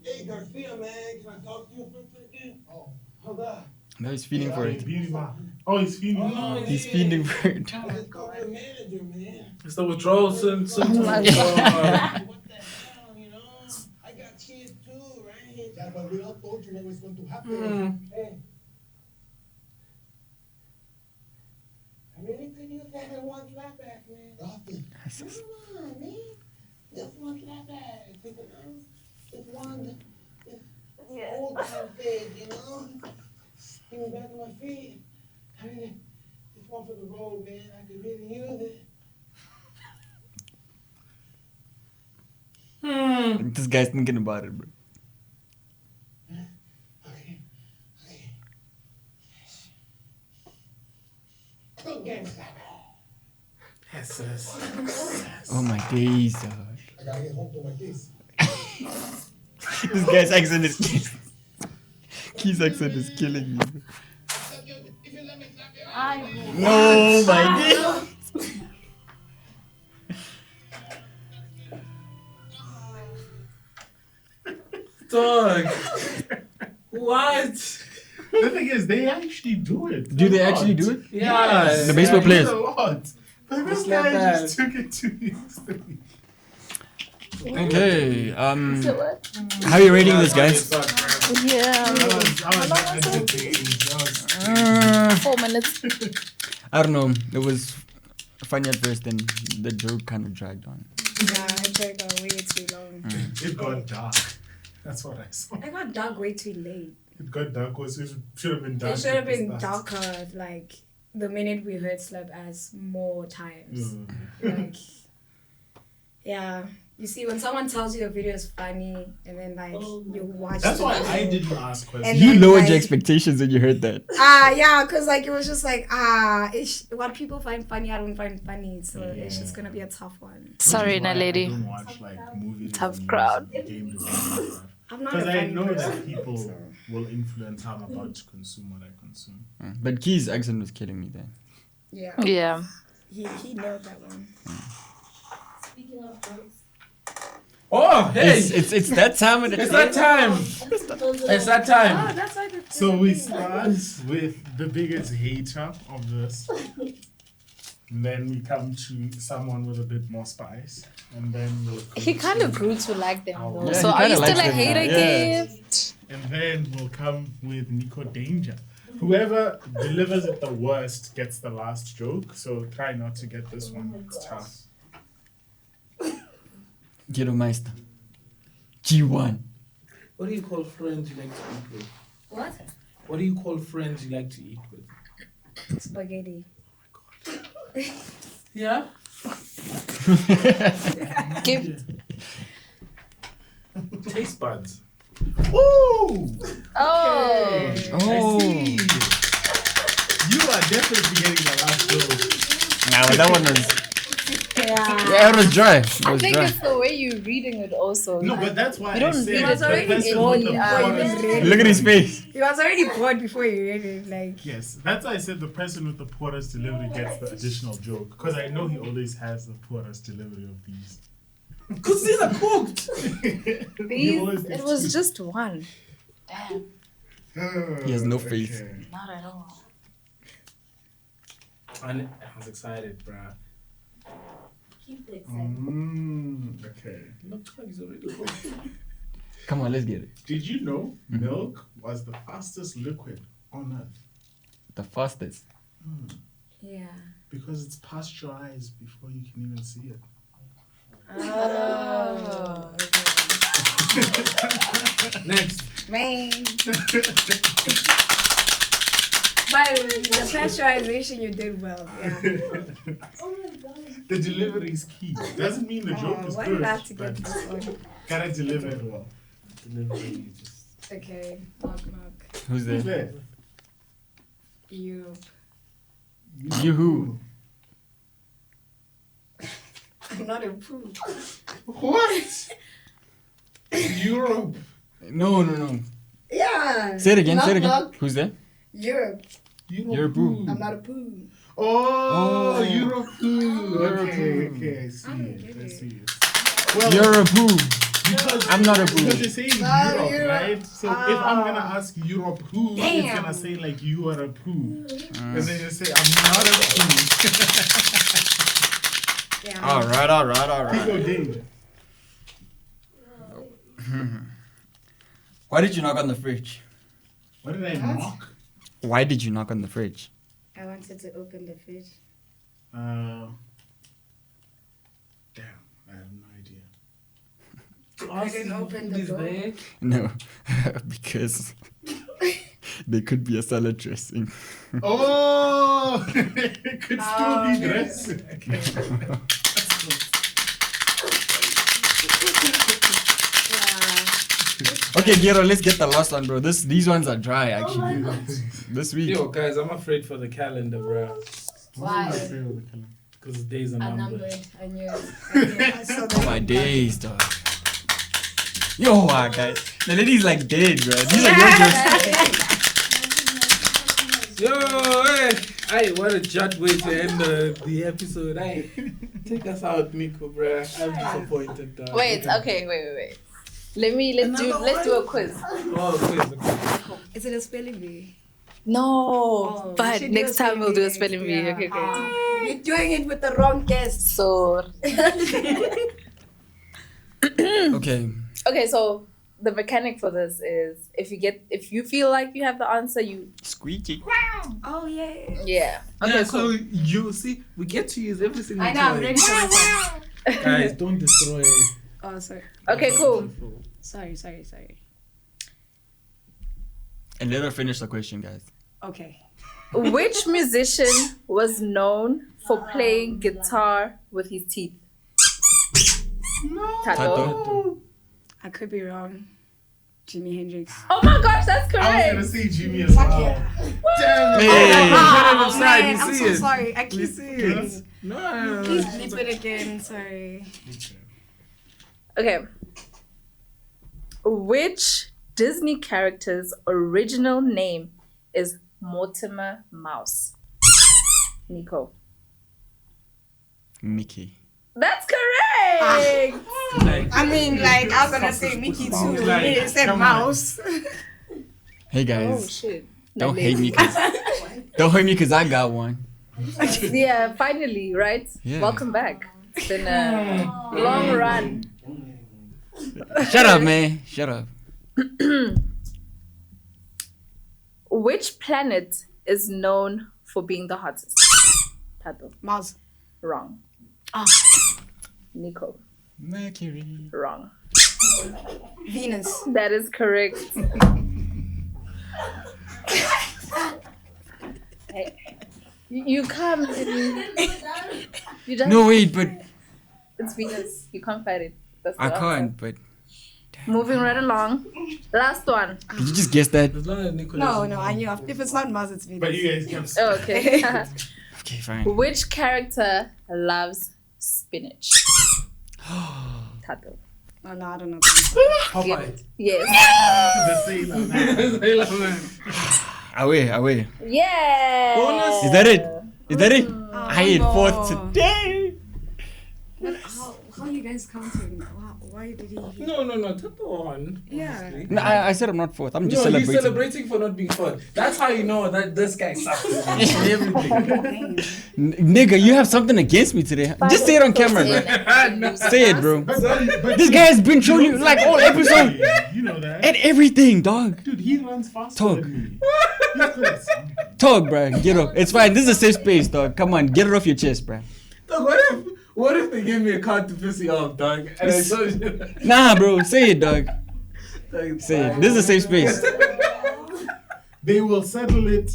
Hey, Garcia, man, can I talk to you for a second? Oh, hold on. No, he's feeding for it. Oh, he's feeding. He's feeding for it. I just called the manager, man. It's the withdrawal symptoms. What the hell, you know? I got kids too, right? Yeah, but we all told you what was going to happen. Hey. I really could use that in one slap ass, man. Rafi. Come on, man. Just one slap ass, you know? Just one. Old time thing, you know? Get me back on my feet. I mean, just one for the road, man. I could really use it. This guy's thinking about it, bro. Yes, yes. Oh my days, dog. I gotta get home to my kids. This guy's accent is His accent is killing me. No, my days. Dog. What? The thing is, they actually do it. Do they actually do it? Yeah. The baseball players. A lot. But this like guy that. just took it too easily. Okay. So what? How are you rating this, guys? Yeah. 4 minutes. I don't know. It was funny at first, and the joke kind of dragged on. Yeah, I dragged on way too long. It got dark. That's what I saw. I got dark way too late. It got dark. It should have been dark. It should have at the been start. darker, like the minute we heard Slap Ass more times. Mm. Like, yeah. You see, when someone tells you a video is funny, and then like you watch. That's the why video, I didn't ask questions. and You then, lowered like, your expectations when you heard that. Yeah, because like it was just like what people find funny, I don't find funny, so it's just gonna be a tough one. Sorry, Which is why Naledi. I don't watch like movies. Tough and crowd. game development stuff. I'm not Because a I funny know person, that people so. will influence how I'm about to consume what I consume. But Key's accent was killing me there. Yeah. Yeah. He nailed that one. Speaking of drugs. Oh, hey. It's that time of the It's that time. It's that time. Oh, that's why the So we start with the biggest hater of this. And then we come to someone with a bit more spice. And then we'll go He kind to- of grew to like them though. Yeah, So he are you kinda still likes a them now, hater yeah. gift? And then we'll come with Nico Danger. Whoever delivers it the worst gets the last joke. So try not to get this one. It's tough. Ghetto Meister. G1. What do you call friends you like to eat with? What? What do you call friends you like to eat with? Spaghetti. Yeah? Gift. Taste buds. Ooh! Oh. I Oh. see. You are definitely getting the last joke. Nah, but that one was. Yeah. Yeah, it was dry. It I was think dry. it's the way you're reading it also. No, but that's why You don't I said read He was the already person bored with the before you poorest- even read Look at his face. He was already bored before you read it. Like, Yes, that's why I said the person with the poorest delivery gets the additional joke. Because I know he always has the poorest delivery of these. Because these are cooked. He always It gets was two. just one. Damn. Oh, He has no face. okay. Not at all. And I was excited, bruh. Keep it excited. Okay. Look, he's already cooked. Come on, let's get it. Did you know milk was the fastest liquid on earth? The fastest. yeah. Because it's pasteurized before you can even see it. Oh. Next. Man. But the pasteurization, you did well. Yeah. The delivery is key. Doesn't mean the joke is Why good. did I have to but get this one? gotta deliver it well. Delivery just. Okay. Knock, knock. Who's Who's there? there? Europe. You who? I'm not a poo. What? Europe. No. Yeah. Say it again. Knock, Say it again. knock. Who's there? Europe. You're a boo. I'm not a poo. Oh, Oh. Europe. Europe. Okay, I see I'm it. I kidding. see it. Well, You're a boo. because I'm not a because boo. you're saying No, Europe, Europe. right? So if I'm gonna ask Europe who, it's Damn. gonna say like you are a poo, and then you say I'm not a poo. Yeah. All right. People did. Why did you knock on the fridge? What did I knock? Why did you knock on the fridge? I wanted to open the fridge. Damn, I have no idea. I didn't open the Is door. there? No, because there could be a salad dressing. Oh, it could still be okay. dressing. Yeah. Okay, Gero, let's get the last one, bro. These ones are dry, actually. This week. Yo, guys, I'm afraid for the calendar, bruh. Why? Because days are A numbered. number. I knew it. Oh my days, dog. Yo, guys. The lady's like dead, bro. These are your jokes. Yo, hey, what a jut way to end the episode. Hey, take us out, Miko, bro. I'm disappointed. Wait. Let's do a quiz. Oh, quiz. Okay. Is it a spelling bee? No, Oh, we but should do next time we'll do a spelling bee. Yeah. Okay, great. You're doing it with the wrong guest. So Okay. okay, so the mechanic for this is if you feel like you have the answer, you Squeaky. Oh yeah. yeah. Okay, Okay, so cool. you see, we get to use every single I know. I'm toy. ready for this one. Guys, don't destroy. Oh sorry. Okay, cool. Sorry. And let her finish the question, guys. Okay. Which musician was known for playing guitar with his teeth? Tato. Tato. I could be wrong. Jimi Hendrix. Oh my gosh, that's I was correct. gonna say Jimmy as well. Damn it! Hey. Oh, Side, man, you I'm see so it. sorry. I We keep see it. No. Please bleep it again. Sorry. Okay. Which Disney character's original name is Mortimer Mouse? Nico. Mickey. That's correct. I mean, like I was gonna say Mickey too. Like, You said come on. mouse. Hey Oh guys, shit. don't hate me cause I got one. Yeah, finally, right? Yeah. Welcome back. It's been a long run. Shut up, man. Shut up. Which planet is known for being the hottest? Tato. Mouse. Wrong. Ah. Nico. Mercury. Wrong. Venus. That is correct. Hey, you can't. You just. No, wait, but It's Venus. You can't fight it. That's the I answer. can't. But Moving right along. Last one. did you just guess that? As long as Nicholas No, I knew. If it's not Mars, it's Venus. But you guys kept Oh, okay. Okay, fine. Which character loves spinach? Tato. Oh no, I don't know. Popeye. Yes. the sailor man. Away. Yeah. Bonus. Is that it? Is that it? Oh, I ate no. fourth today. But how are you guys counting? Why did he? No, Tato won. Yeah. honestly. No, I said I'm not fourth. I'm just No, he's celebrating. celebrating for not being fun. That's how you know that this guy sucks. Everything. Nigga, you have something against me today. Just say it on camera, bro. Say it, bro. But This guy has been trolling like all episode you know that. and everything, dog. Dude, he runs faster Talk. than me. He's close. Talk, bro. Get up. It's fine. This is a safe space, dog. Come on, get it off your chest, bro. Dog, what if they gave me a card to piss you off, dog? And I told you. Nah, bro. Say it, dog. Say it. This is a safe space. They will settle it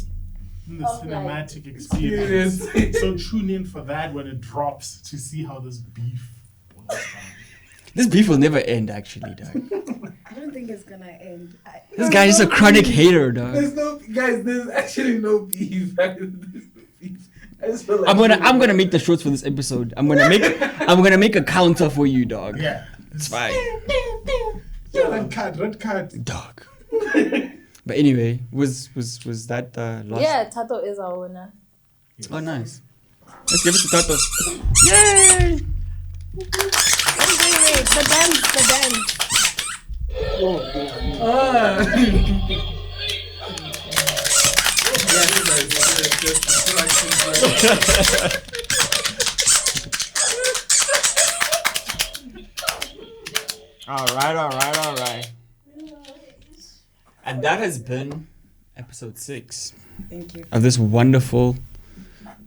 in the cinematic experience. So tune in for that when it drops to see how this beef will come. This beef will never end, actually, dog. I don't think it's gonna end. This guy is a chronic hater, dog. There's actually no beef. There's no beef. I just feel like I'm gonna make the shorts for this episode. I'm gonna make a counter for you, dog. Yeah. It's fine, Yeah, red card. dog. But anyway, was that last? Yeah, Tato is our winner. Oh, nice. Let's give it to Tato. Yay! Wait. The dance. All right. And that has been episode 6 Thank you. of this wonderful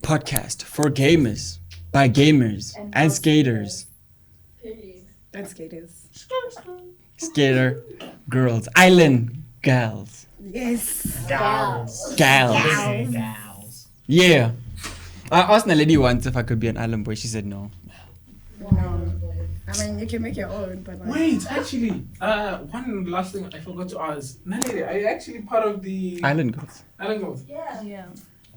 podcast for gamers, by gamers, and skaters. And skaters. Skater girls, island gals. Yes. Gals. Gals. Yeah. I asked the lady once if I could be an island boy. She said no. No. I mean, you can make your own, but like. Wait, actually, one last thing I forgot to ask. Naledi, are you actually part of the Island girls. Island Girls? Yeah. Yeah.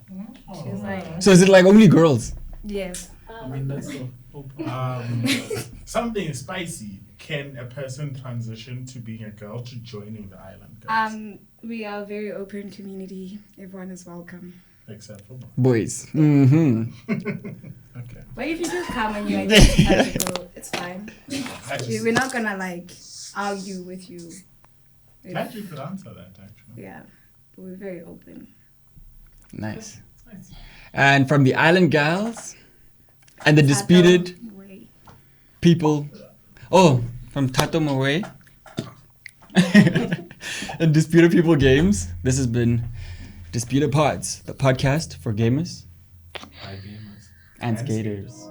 She was like, So is it like only girls? yes. I mean, that's so open. Something spicy. Can a person transition to being a girl to joining the island girls? We are a very open community. Everyone is welcome. Except for Boys. Mm-hmm. Okay. But if you just come and you're identical, it's fine. Actually, We're not gonna like argue with you. glad you could answer that actually. Yeah, but we're very open. Nice. Nice. And from the island gals and the disputed Wait. people. Oh, from Thato Moet and disputed people games. This has been Disputed Pods, the podcast for gamers By gamers. and skaters.